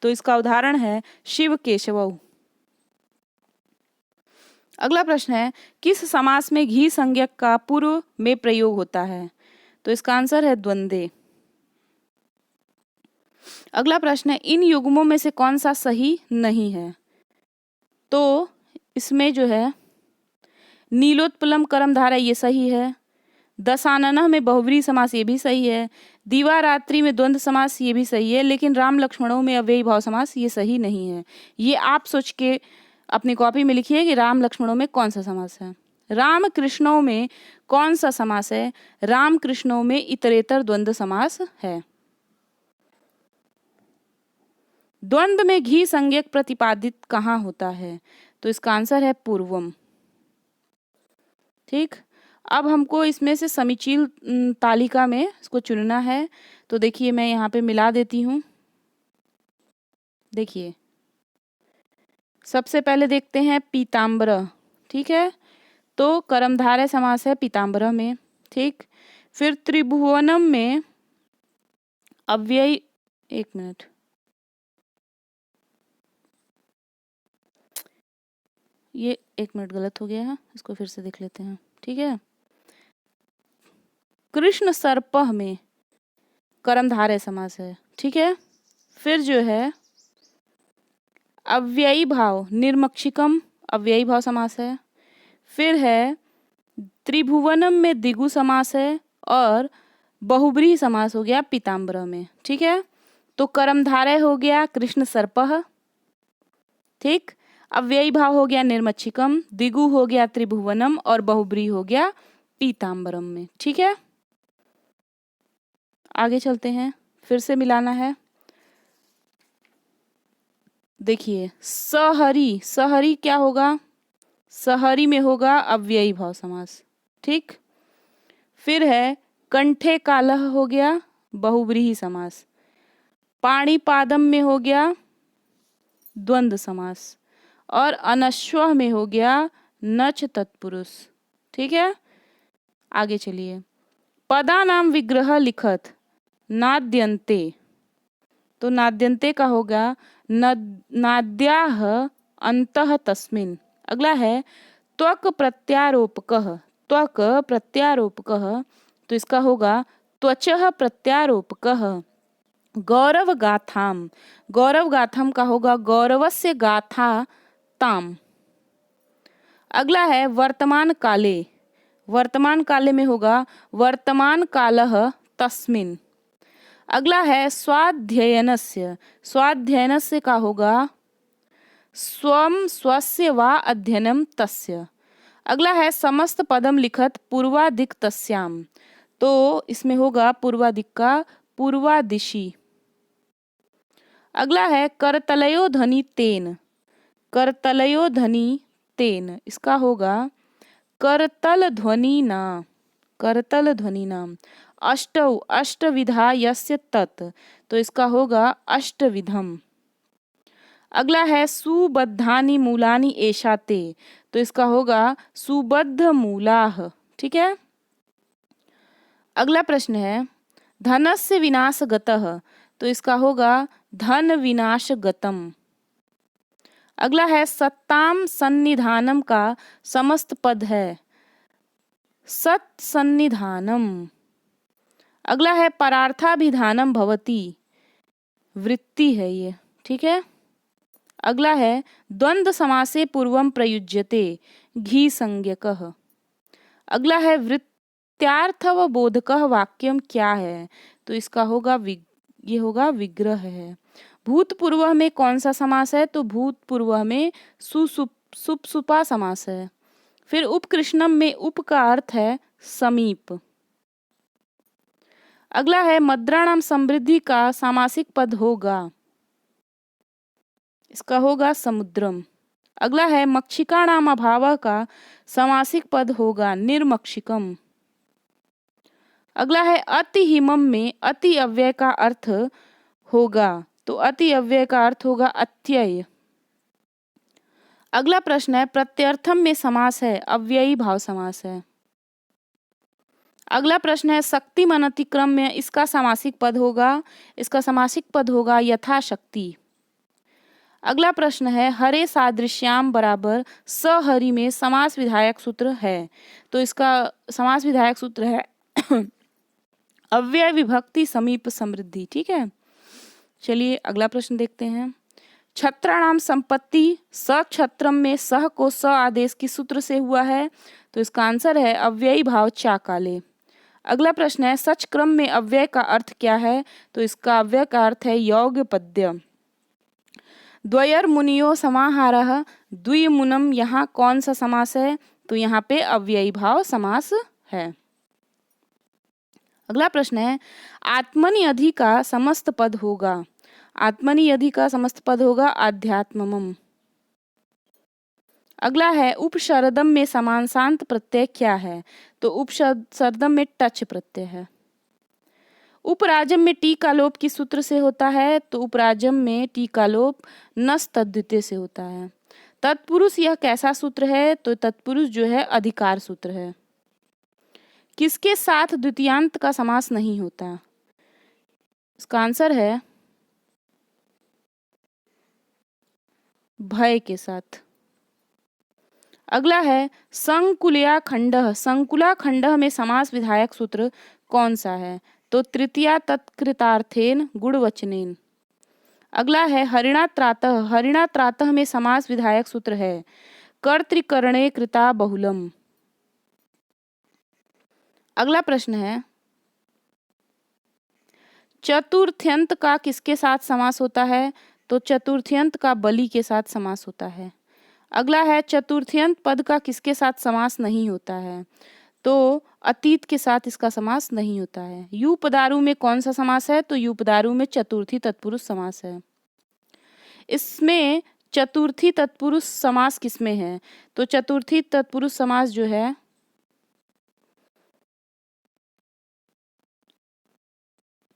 तो इसका उदाहरण है शिव केशवौ। अगला प्रश्न है, किस समास में घी संज्ञक का पूर्व में प्रयोग होता है? तो इसका आंसर है द्वंद्वे। अगला प्रश्न है, इन युग्मों में से कौन सा सही नहीं है? तो इसमें जो है नीलोत्पलम कर्मधारय ये सही है, दशाननः में बहुव्रीहि समास ये भी सही है, दीवारात्रि में द्वंद्व समास ये भी सही है, लेकिन राम लक्ष्मणों में अव्ययी भाव समास ये सही नहीं है। ये आप सोच के अपनी कॉपी में लिखिए कि राम लक्ष्मणों में कौन सा समास है। राम कृष्णों में कौन सा समास है? राम कृष्णों में इतरेतर द्वंद्व समास है। द्वंद्व में घी संज्ञक प्रतिपादित कहाँ होता है? तो इसका आंसर है पूर्वम। ठीक, अब हमको इसमें से समीचीन तालिका में इसको चुनना है। तो देखिए मैं यहाँ पे मिला देती हूँ। देखिए सबसे पहले देखते हैं पीताम्बर, ठीक है, तो कर्मधारय समास है पीताम्बर में। ठीक, फिर त्रिभुवनम में अव्ययी, एक मिनट, ये एक मिनट गलत हो गया है, इसको फिर से देख लेते हैं। ठीक है, कृष्ण सर्पः में कर्मधारय समास है। ठीक है, फिर जो है अव्ययी भाव निर्मक्षिकम अव्ययी भाव समास है। फिर है त्रिभुवनम में दिगु समास है और बहुब्रीहि समास हो गया पीताम्बर में। ठीक है, तो कर्मधारय हो गया कृष्ण सर्पः, ठीक, अव्ययी भाव हो गया निर्मक्षिकम, दिगु हो गया त्रिभुवनम और बहुब्रीहि हो गया पीताम्बरम में। ठीक है, आगे चलते हैं, फिर से मिलाना है। देखिए सहरी, सहरी क्या होगा? सहरी में होगा अव्ययी भाव समास। ठीक, फिर है कंठे कालह हो गया बहुब्रीहि समास, पाणिपादम में हो गया द्वंद्व समास और अनश्वः में हो गया नच तत्पुरुष। ठीक है, आगे चलिए, पदानाम विग्रह लिखत नाद्यन्ते, तो नाद्यन्ते का होगा नाद्याः अन्तः तस्मिन्। अगला है त्वक प्रत्यारोपकः, त्वक प्रत्यारोपकः, तो इसका होगा त्वचः प्रत्यारोपकः। गौरव गाथाम, गौरव गाथाम का होगा गौरवस्य गाथा ताम। अगला है वर्तमान काले, वर्तमान काले में होगा वर्तमान कालः तस्मिन्। अगला है स्वाध्ययनस्य, स्वाध्ययनस्य का होगा स्वम स्वस्य वा अध्ययनम तस्य। अगला है समस्त पदम लिखत पूर्वादिक तस्याम, तो इसमें होगा पूर्वादिक का पूर्वादिशि। अगला है करतलयो ध्वनि तेन, करतलयो ध्वनि तेन, इसका होगा करतल ध्वनि ना, करतल ध्वनि नाम। अष्टौ अष्टविधा यस्य तत्, तो इसका होगा अष्टविधम। अगला है सुबद्धानि मूलानि एषा ते, तो इसका होगा सुबद्ध मूलाः। ठीक है, अगला प्रश्न है धनस्य विनाश गतः, तो इसका होगा धन विनाश गतम। अगला है सत्ताम सन्निधानम का समस्त पद है सत्सन्निधानम। अगला है परार्थाभिधानम भवति, वृत्ति है ये। ठीक है, अगला है द्वंद्व समासे पूर्वम प्रयुज्यते घी संज्ञकः। अगला है वृत्त्यार्थवबोधकः वाक्यम क्या है, तो इसका होगा ये होगा विग्रह है। भूतपूर्व में कौन सा समास है? तो भूतपूर्व में सुपसुपा समास है। फिर उपकृष्णम में उप का अर्थ है समीप। अगला है मद्राणाम समृद्धि का सामासिक पद होगा, इसका होगा समुद्रम। अगला है मक्षिकाणाम अभाव का समासिक पद होगा निर्मक्षिकम। अगला है अति हिमम में अति अव्यय का अर्थ होगा, तो अति अव्यय का अर्थ होगा अत्यय। अगला प्रश्न है प्रत्यर्थम में समास है, अव्ययी भाव समास है। अगला प्रश्न है शक्तिमान अतिक्रम में इसका समासिक पद होगा, इसका समासिक पद होगा यथाशक्ति। अगला प्रश्न है हरे सादृश्याम बराबर सहरि में समास विधायक सूत्र है, तो इसका समास विधायक सूत्र है अव्यय विभक्ति समीप समृद्धि। ठीक है, चलिए अगला प्रश्न देखते हैं। छत्राणाम संपत्ति सक्षत्रम में सह को स आदेश की सूत्र से हुआ है, तो इसका आंसर है अव्ययी भाव चाकाले। अगला प्रश्न है सच क्रम में अव्यय का अर्थ क्या है? तो इसका अव्यय का अर्थ है यौग पद्य। द्वयर मुनियो समाहारः द्विमुनम, यहाँ कौन सा समास है? तो यहाँ पे अव्ययी भाव समास है। अगला प्रश्न है आत्मनि अधि का समस्त पद होगा, आत्मनि अधि का समस्त पद होगा आध्यात्मम। अगला है उपशरदम में समासांत प्रत्यय क्या है? तो उपशरदम में टच प्रत्यय है। उपराजम में टी का लोप किस सूत्र से होता है? तो उपराजम में टी का लोप नस तद्वितीय से होता है। तत्पुरुष यह कैसा सूत्र है? तो तत्पुरुष जो है अधिकार सूत्र है। किसके साथ द्वितीयांत का समास नहीं होता? इसका आंसर है भय के साथ। अगला है संकुलया खंडः, संकुला खंडः में समास विधायक सूत्र कौन सा है? तो तृतीया तत्कृतार्थेन गुणवचनेन। अगला है हरिणात्रातः, हरिणात्रातः में समास विधायक सूत्र है कर्तृकरणे कृता बहुलम। अगला प्रश्न है चतुर्थ्यंत का किसके साथ समास होता है? तो चतुर्थ्यंत का बलि के साथ समास होता है। अगला है चतुर्थ्यंत पद का किसके साथ समास नहीं होता है? तो अतीत के साथ इसका समास नहीं होता है। युपदारु में कौन सा समास है? तो युपदारु में चतुर्थी तत्पुरुष समास है। इसमें चतुर्थी तत्पुरुष समास किसमें है? तो चतुर्थी तत्पुरुष समास जो है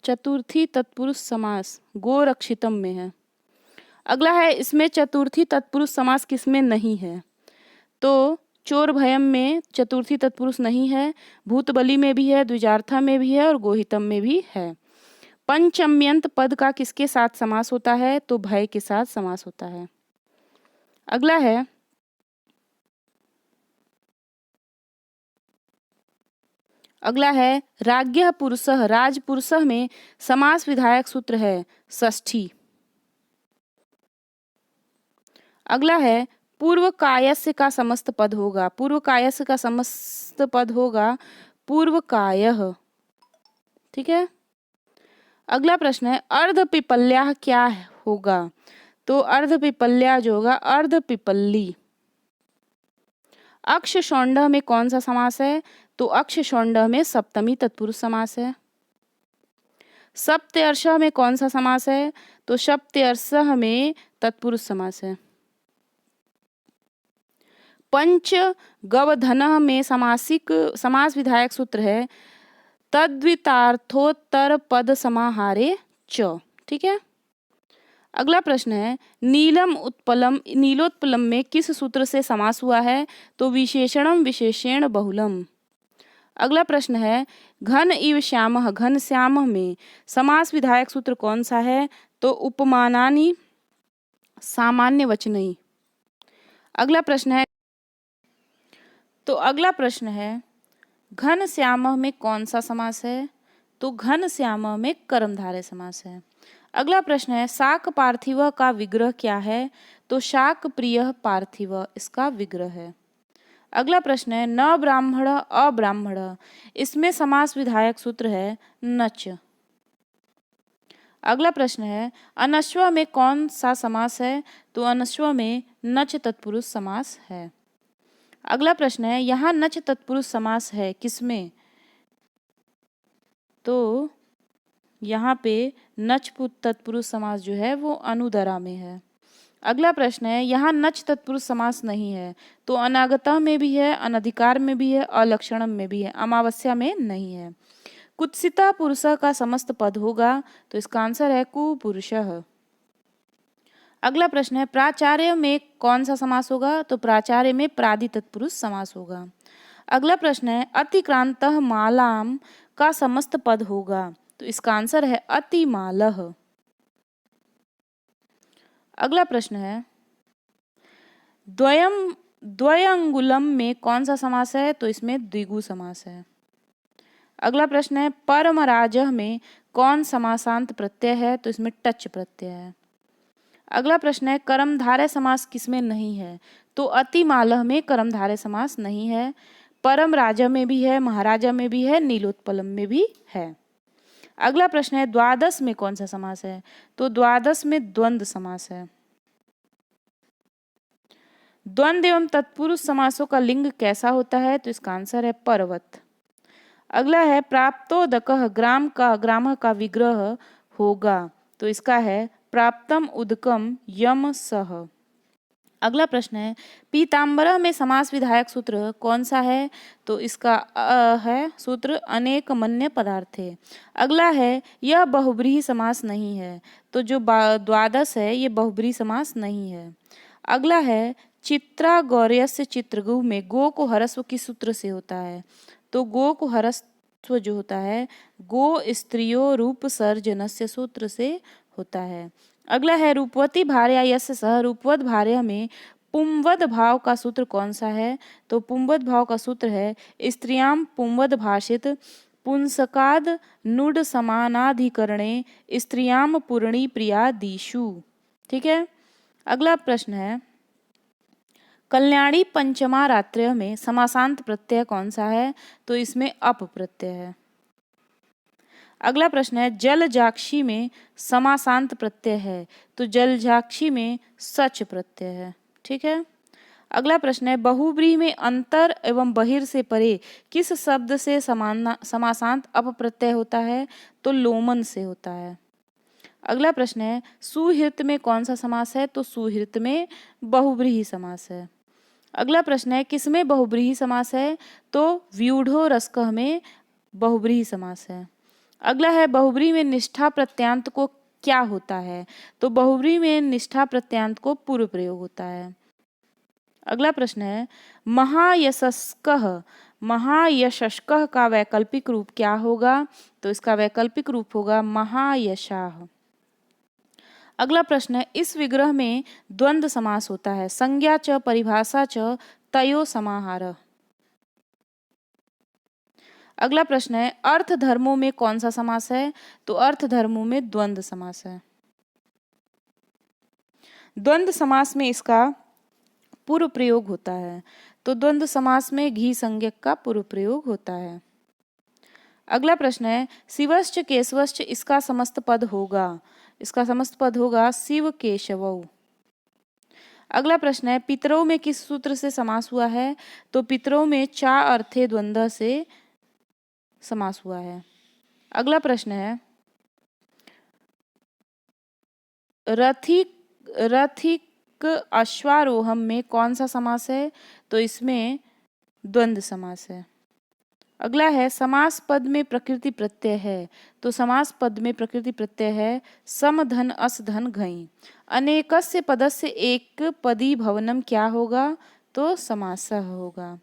चतुर्थी तत्पुरुष समास गोरक्षितम में है। अगला है इसमें चतुर्थी तत्पुरुष समास किसमें नहीं है? तो चोर भयम में चतुर्थी तत्पुरुष नहीं है, भूतबली में भी है, द्विजार्था में भी है और गोहितम में भी है। पंचम्यंत पद का किसके साथ समास होता है? तो भय के साथ समास होता है। अगला है राज्ञः पुरुषः, राजपुरुषः में समास विधायक सूत्र है षष्ठी। अगला है पूर्व कायस्य का समस्त पद होगा, पूर्व कायस्य का समस्त पद होगा पूर्व कायः। ठीक है, अगला प्रश्न है अर्ध पिपल्या क्या होगा? तो अर्ध पिपल्या जो होगा अर्ध पिपल्ली। अक्ष शौंड में कौन सा समास है? तो अक्ष शौंड में सप्तमी तत्पुरुष समास है। सप्तर्ष में कौन सा समास है? तो सप्तर्ष में तत्पुरुष समास है। पंच गवधन में समास विधायक सूत्र है तद्वितार्थोत्तर पद समाहारे च। ठीक है, अगला प्रश्न है नीलोत्पलम में किस सूत्र से समास हुआ है? तो विशेषणम विशेषण बहुलम। अगला प्रश्न है घन इव श्यामः, घन श्याम में समास विधायक सूत्र कौन सा है? तो उपमानानि सामान्य वचनई। अगला प्रश्न है घन श्याम में कौन सा समास है? तो घन श्याम में कर्मधारय समास है। अगला प्रश्न है शाक पार्थिव का विग्रह क्या है? तो शाक प्रिय पार्थिव इसका विग्रह है। अगला प्रश्न है न ब्राह्मण अब्राह्मण, इसमें समास विधायक सूत्र है नच। अगला प्रश्न है अनश्व में कौन सा समास है? तो अनश्व में नच तत्पुरुष समास है। अगला प्रश्न है यहाँ नच तत्पुरुष समास है किसमें? तो यहाँ पे नच तत्पुरुष समास जो है वो अनुदरा में है। अगला प्रश्न है यहाँ नच तत्पुरुष समास नहीं है, तो अनागता में भी है, अनधिकार में भी है, अलक्षणम में भी है, अमावस्या में नहीं है। कुत्सिता पुरुष का समस्त पद होगा, तो इसका आंसर है कुपुरुषः। अगला प्रश्न है प्राचार्य में कौन सा समास होगा? तो प्राचार्य में प्रादि तत्पुरुष समास होगा। अगला प्रश्न है अतिक्रांतः मालाम का समस्त पद होगा, तो इसका आंसर है अतिमालः। अगला प्रश्न है द्वयंगुलम में कौन सा समास है? तो इसमें द्विगु समास है। अगला प्रश्न है परमराजः में कौन समासांत प्रत्यय है? तो इसमें टच प्रत्यय है। अगला प्रश्न है कर्मधारय समास किसमें नहीं है? तो अतिमालः में कर्मधारय समास नहीं है। परम राजा में भी है, महाराजा में भी है, नीलोत्पलम में भी है। अगला प्रश्न है द्वादश में कौन सा समास है? तो द्वादश में द्वंद्व समास है। द्वंद्व एवं तत्पुरुष समासों का लिंग कैसा होता है? तो इसका आंसर है पर्वत। अगला है प्राप्तोदकः ग्राम का विग्रह होगा, तो इसका है प्राप्तम उदकम यम सह। अगला प्रश्न है पीताम्बरा में समास विधायक सूत्र कौन सा है? तो इसका है सूत्र अनेक मन्य पदार्थे। अगला है यह बहुब्रीहि समास नहीं है, तो जो द्वादश है ये बहुब्रीहि समास नहीं है। अगला है चित्रा गौर्यस्य चित्रगु में गो को हरस्व किस सूत्र से होता है? तो गो को हरस्व जो होता है गो स्त्रियो रूप सर्जनस्य सूत्र से होता है। अगला है रूपवती भार्या यस्य सह रूपवत भार्या में पुंवद भाव का सूत्र कौन सा है? तो पुंवद भाव का सूत्र है स्त्रियाम पुंवद भाषित पुंसकाद नुड समानाधिकरणे स्त्रियाम पूर्णी प्रिया दीशु। ठीक है। अगला प्रश्न है कल्याणी पंचमा रात्र्य में समासांत प्रत्यय कौन सा है? तो इसमें अप प्रत्यय है। अगला प्रश्न है जलजाक्षी में समासांत प्रत्यय है, तो जलजाक्षी में सच प्रत्यय है। ठीक है। अगला प्रश्न है बहुब्रीहि में अंतर एवं बहिर से परे किस शब्द से समासांत अप प्रत्यय होता है? तो लोमन से होता है। अगला प्रश्न है सुहृत में कौन सा समास है? तो सुहृत में बहुब्रीहि समास है। अगला प्रश्न है किसमें बहुब्रीहि समास है? तो व्यूढ़ो रस्कः में बहुब्रीहि समास है। अगला है बहुब्रीहि में निष्ठा प्रत्यांत को क्या होता है? तो बहुब्रीहि में निष्ठा प्रत्यांत को पूर्व प्रयोग होता है। अगला प्रश्न है महायशस्कः का वैकल्पिक रूप क्या होगा? तो इसका वैकल्पिक रूप होगा महायशाः। अगला प्रश्न है इस विग्रह में द्वंद्व समास होता है, संज्ञा च परिभाषा च तयो समाहारः। अगला प्रश्न है अर्थ धर्मों में कौन सा समास है? तो अर्थ धर्मों में द्वंद्व समास है। द्वंद्व समास में इसका पूर्व प्रयोग होता है, तो द्वंद्व समास में घी संज्ञक का पूर्व प्रयोग होता है। अगला प्रश्न है शिवश्च केशवश्च इसका समस्त पद होगा, इसका समस्त पद होगा शिव केशवौ। अगला प्रश्न है पितरों में किस सूत्र से समास हुआ है? तो पितरों में चा अर्थे द्वंद्व से समास हुआ है। अगला प्रश्न है रथिक अश्वारोहम में कौन सा समास है? तो इसमें द्वंद्व समास है। अगला है समास पद में प्रकृति प्रत्यय है, तो समास पद में प्रकृति प्रत्यय है सम धन अस धन घई। अनेकस्य पदस्य एक पदी भवनम क्या होगा? तो समासः होगा।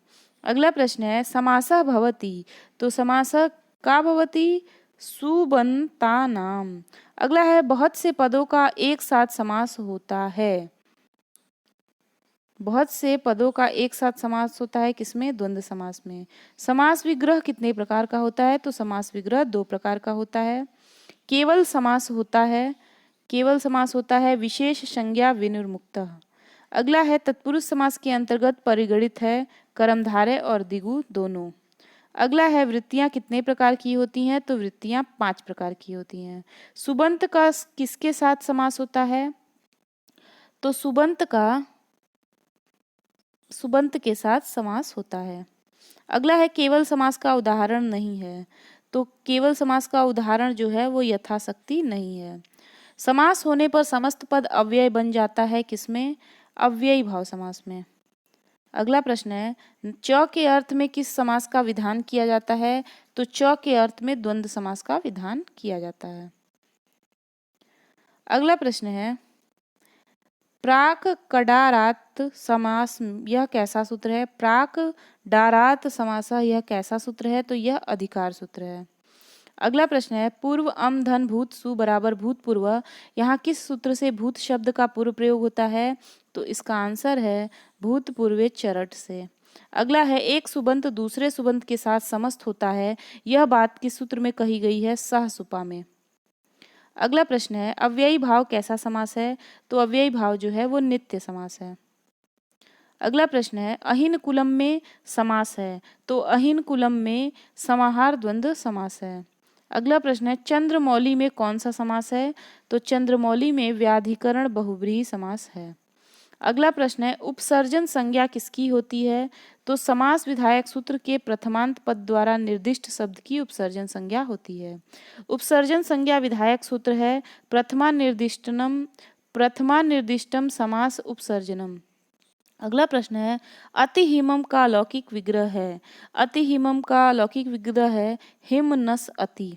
अगला प्रश्न है समासः भवति, तो समासः का भवति? सुबंतानाम। अगला है बहुत से पदों का एक साथ समास होता है, बहुत से पदों का एक साथ समास होता है किसमें? द्वंद्व समास में। समास विग्रह कितने प्रकार का होता है? तो समास विग्रह दो प्रकार का होता है। केवल समास होता है, केवल समास होता है विशेष संज्ञा विनिर्मुक्तः। अगला है तत्पुरुष समास के अंतर्गत परिगणित है कर्मधारय और दिगु दोनों। अगला है वृत्तियां कितने प्रकार की होती हैं? तो वृत्तियां 5 प्रकार की होती हैं। सुबंत का किसके साथ समास होता है? तो सुबंत का सुबंत के साथ समास होता है। अगला है केवल समास का उदाहरण नहीं है। तो केवल समास का उदाहरण जो है वो यथाशक्ति नहीं है। समास होने पर समस्त पद अव्यय बन जाता है किसमें? अव्ययी भाव समास में। अगला प्रश्न है च के अर्थ में किस समास का विधान किया जाता है? तो च के अर्थ में द्वंद्व समास का विधान किया जाता है। अगला प्रश्न है प्राक कडारात समास यह कैसा सूत्र है? प्राक डारात समास यह कैसा सूत्र है? तो यह अधिकार सूत्र है। अगला प्रश्न है पूर्व अम धन भूत सु बराबर भूतपूर्व, यहाँ किस सूत्र से भूत शब्द का पूर्व प्रयोग होता है? तो इसका आंसर है भूतपूर्वे चरट से। अगला है एक सुबंत दूसरे सुबंत के साथ समस्त होता है, यह बात किस सूत्र में कही गई है? सह सुपा में। अगला प्रश्न है अव्ययी भाव कैसा समास है? तो अव्ययी भाव जो है वो नित्य समास है। अगला प्रश्न है अहिन कुलम में समास है, तो अहिन कुलम में समाहार द्वंद्व समास है। अगला प्रश्न है चंद्रमौली में कौन सा समास है? तो चंद्रमौली में व्याधिकरण बहुव्रीहि समास है। अगला प्रश्न है उपसर्जन संज्ञा किसकी होती है? तो समास विधायक सूत्र के प्रथमांत पद द्वारा निर्दिष्ट शब्द की उपसर्जन संज्ञा होती है। उपसर्जन संज्ञा विधायक सूत्र है प्रथमा निर्दिष्टम समास उपसर्जनम। अगला प्रश्न है अति हिमम का अलौकिक विग्रह है। अति हिमम का अलौकिक विग्रह है हिम नस अति।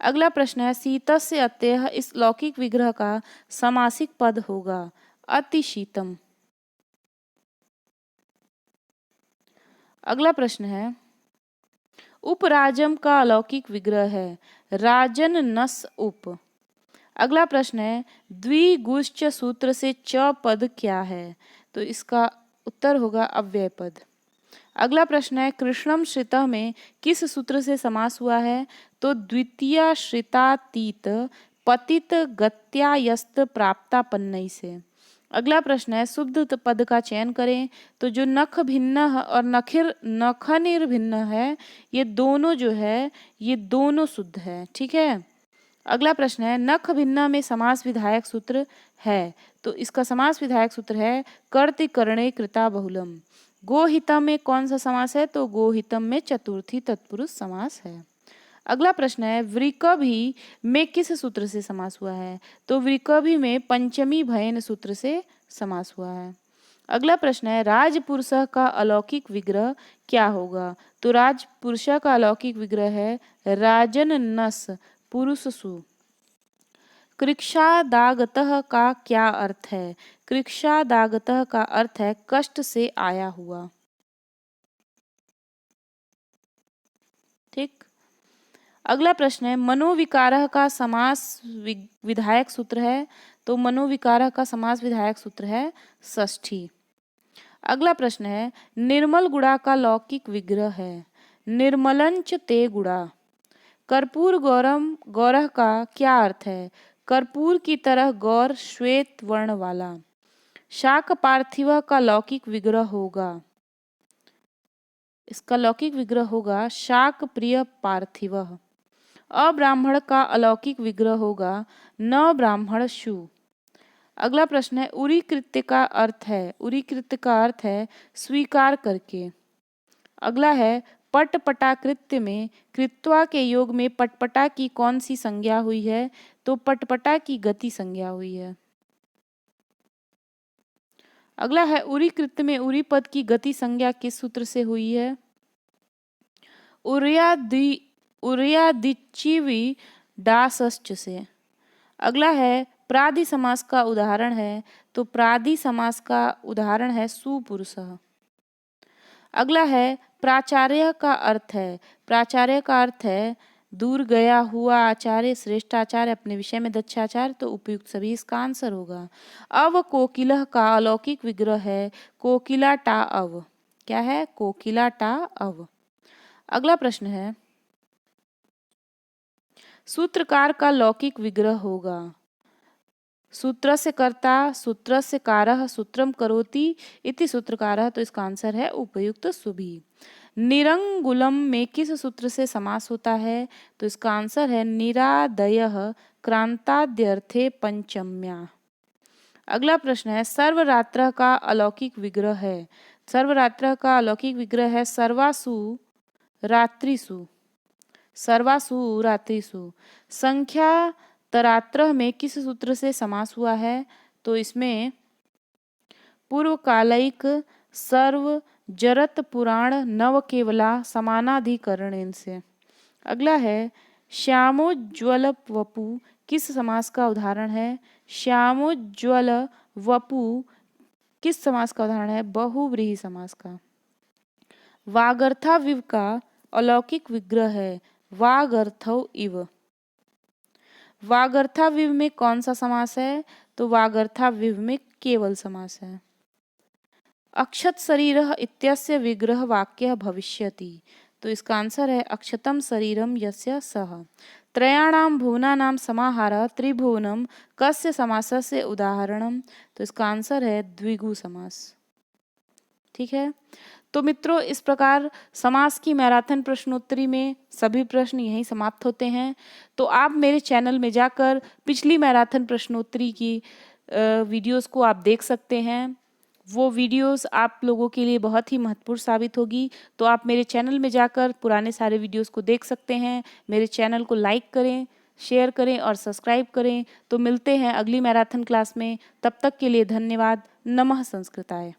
अगला प्रश्न है शीतस्य अत्यय इस लौकिक विग्रह का समासिक पद होगा अति शीतम। अगला प्रश्न है उपराजम का अलौकिक विग्रह है राजन नस उप। अगला प्रश्न है द्विगुश्च सूत्र से च पद क्या है? तो इसका उत्तर होगा अव्यय पद। अगला प्रश्न है कृष्णम श्रितः में किस सूत्र से समास हुआ है? तो द्वितीय श्रितातीत पतित गत्यायस्त प्राप्तापन्नई से। अगला प्रश्न है शुद्ध पद का चयन करें। तो जो नख भिन्न और नखनिर भिन्न है ये दोनों जो है ये दोनों शुद्ध है। ठीक है। अगला प्रश्न है नख भिन्न में समास विधायक सूत्र है, तो इसका समास विधायक सूत्र है कर्ति करणे कृता बहुलम। गोहितम में कौन सा समास है? तो गोहितम में चतुर्थी तत्पुरुष समास है। अगला प्रश्न है वृकभी में किस सूत्र से समास हुआ है? तो वृकभी में पंचमी भयन सूत्र से समास हुआ है। अगला प्रश्न है राजपुरुष का अलौकिक विग्रह क्या होगा? तो राजपुरुष का अलौकिक विग्रह है राजन नस पुरुष सु। कृक्षादागतः का क्या अर्थ है? कृक्षादागतः का अर्थ है कष्ट से आया हुआ। ठीक। अगला प्रश्न है मनोविकारः का समास विधायक सूत्र है, तो मनोविकारः का समास विधायक सूत्र है षष्ठी। अगला प्रश्न है निर्मल गुड़ा का लौकिक विग्रह है निर्मलंच ते गुड़ा। कर्पूर गौरम गौरह का क्या अर्थ है? कर्पूर की तरह गौर श्वेत वर्ण वाला। शाक पार्थिव का लौकिक विग्रह होगा इसका लौकिक विग्रह होगा शाक प्रिय पार्थिव। अब्राह्मण का अलौकिक विग्रह होगा न ब्राह्मण शु। अगला प्रश्न है उरी कृत्य का अर्थ है उरी कृत्य का अर्थ है स्वीकार करके। अगला है पटपटा कृत्य में कृत्वा के योग में पटपटा की कौन सी संज्ञा हुई है? तो पटपटा की गति संज्ञा हुई है। अगला है उरी कृत्य में उरी पद की गति संज्ञा किस सूत्र से हुई है? उर्यादिचिवी डासश्च से। अगला है प्रादि समास का उदाहरण है, तो प्रादि समास का उदाहरण है सुपुरुषः। अगला है प्राचार्य का अर्थ है प्राचार्य का अर्थ है दूर गया हुआ आचार्य श्रेष्ठ आचार्य अपने विषय में दक्ष आचार्य, तो उपयुक्त सभी इसका आंसर होगा। अव कोकिलः का अलौकिक विग्रह है कोकिलाटा अव। क्या है? कोकिलाटा अव। अगला प्रश्न है सूत्रकार का लौकिक विग्रह होगा सूत्रस्य कर्ता सूत्रस्य कारः सूत्रम करोति इति सूत्रकारः, तो इसका आंसर है उपयुक्त सुभी। निरंगुलम में किस सूत्र से समास होता है? तो इसका आंसर है निरादयः क्रांताद्यर्थे पंचम्या। अगला प्रश्न है सर्वरात्रः का अलौकिक विग्रह है। सर्वरात्रः का अलौकिक विग्रह है सर्वासु रात्रिसु। सर्वासु रात्रिसु। संख्या तरात्रः में किस सूत्र से समास हुआ है? तो इसमें पूर्वकालिक सर्व जरत पुराण नव केवला समानाधिकरणेन से। अगला है श्यामोज्ज्वल वपु किस समास का उदाहरण है? श्यामोज्ज्वल वपु किस समास का उदाहरण है? बहुव्रीहि समास का। वागर्थाविव का अलौकिक विग्रह है वागर्थौ इव। वागर्थाविव में कौन सा समास है? तो वागर्थाविव में केवल समास है। अक्षत शरीरः इत्यस्य विग्रह वाक्य भविष्यति। तो इसका आंसर है अक्षतम शरीरम यस्य सः। त्रयाणाम भुवनानाम समाहारः त्रिभुवनम कस्य समासस्य उदाहरणम? तो इसका आंसर है द्विगु समास। ठीक है, तो मित्रों इस प्रकार समास की मैराथन प्रश्नोत्तरी में सभी प्रश्न यहीं समाप्त होते हैं। तो आप मेरे चैनल में जाकर पिछली मैराथन प्रश्नोत्तरी की वीडियोस को आप देख सकते हैं। वो वीडियोस आप लोगों के लिए बहुत ही महत्वपूर्ण साबित होगी। तो आप मेरे चैनल में जाकर पुराने सारे वीडियोस को देख सकते हैं। मेरे चैनल को लाइक करें, शेयर करें और सब्सक्राइब करें। तो मिलते हैं अगली मैराथन क्लास में। तब तक के लिए धन्यवाद। नमः संस्कृताय।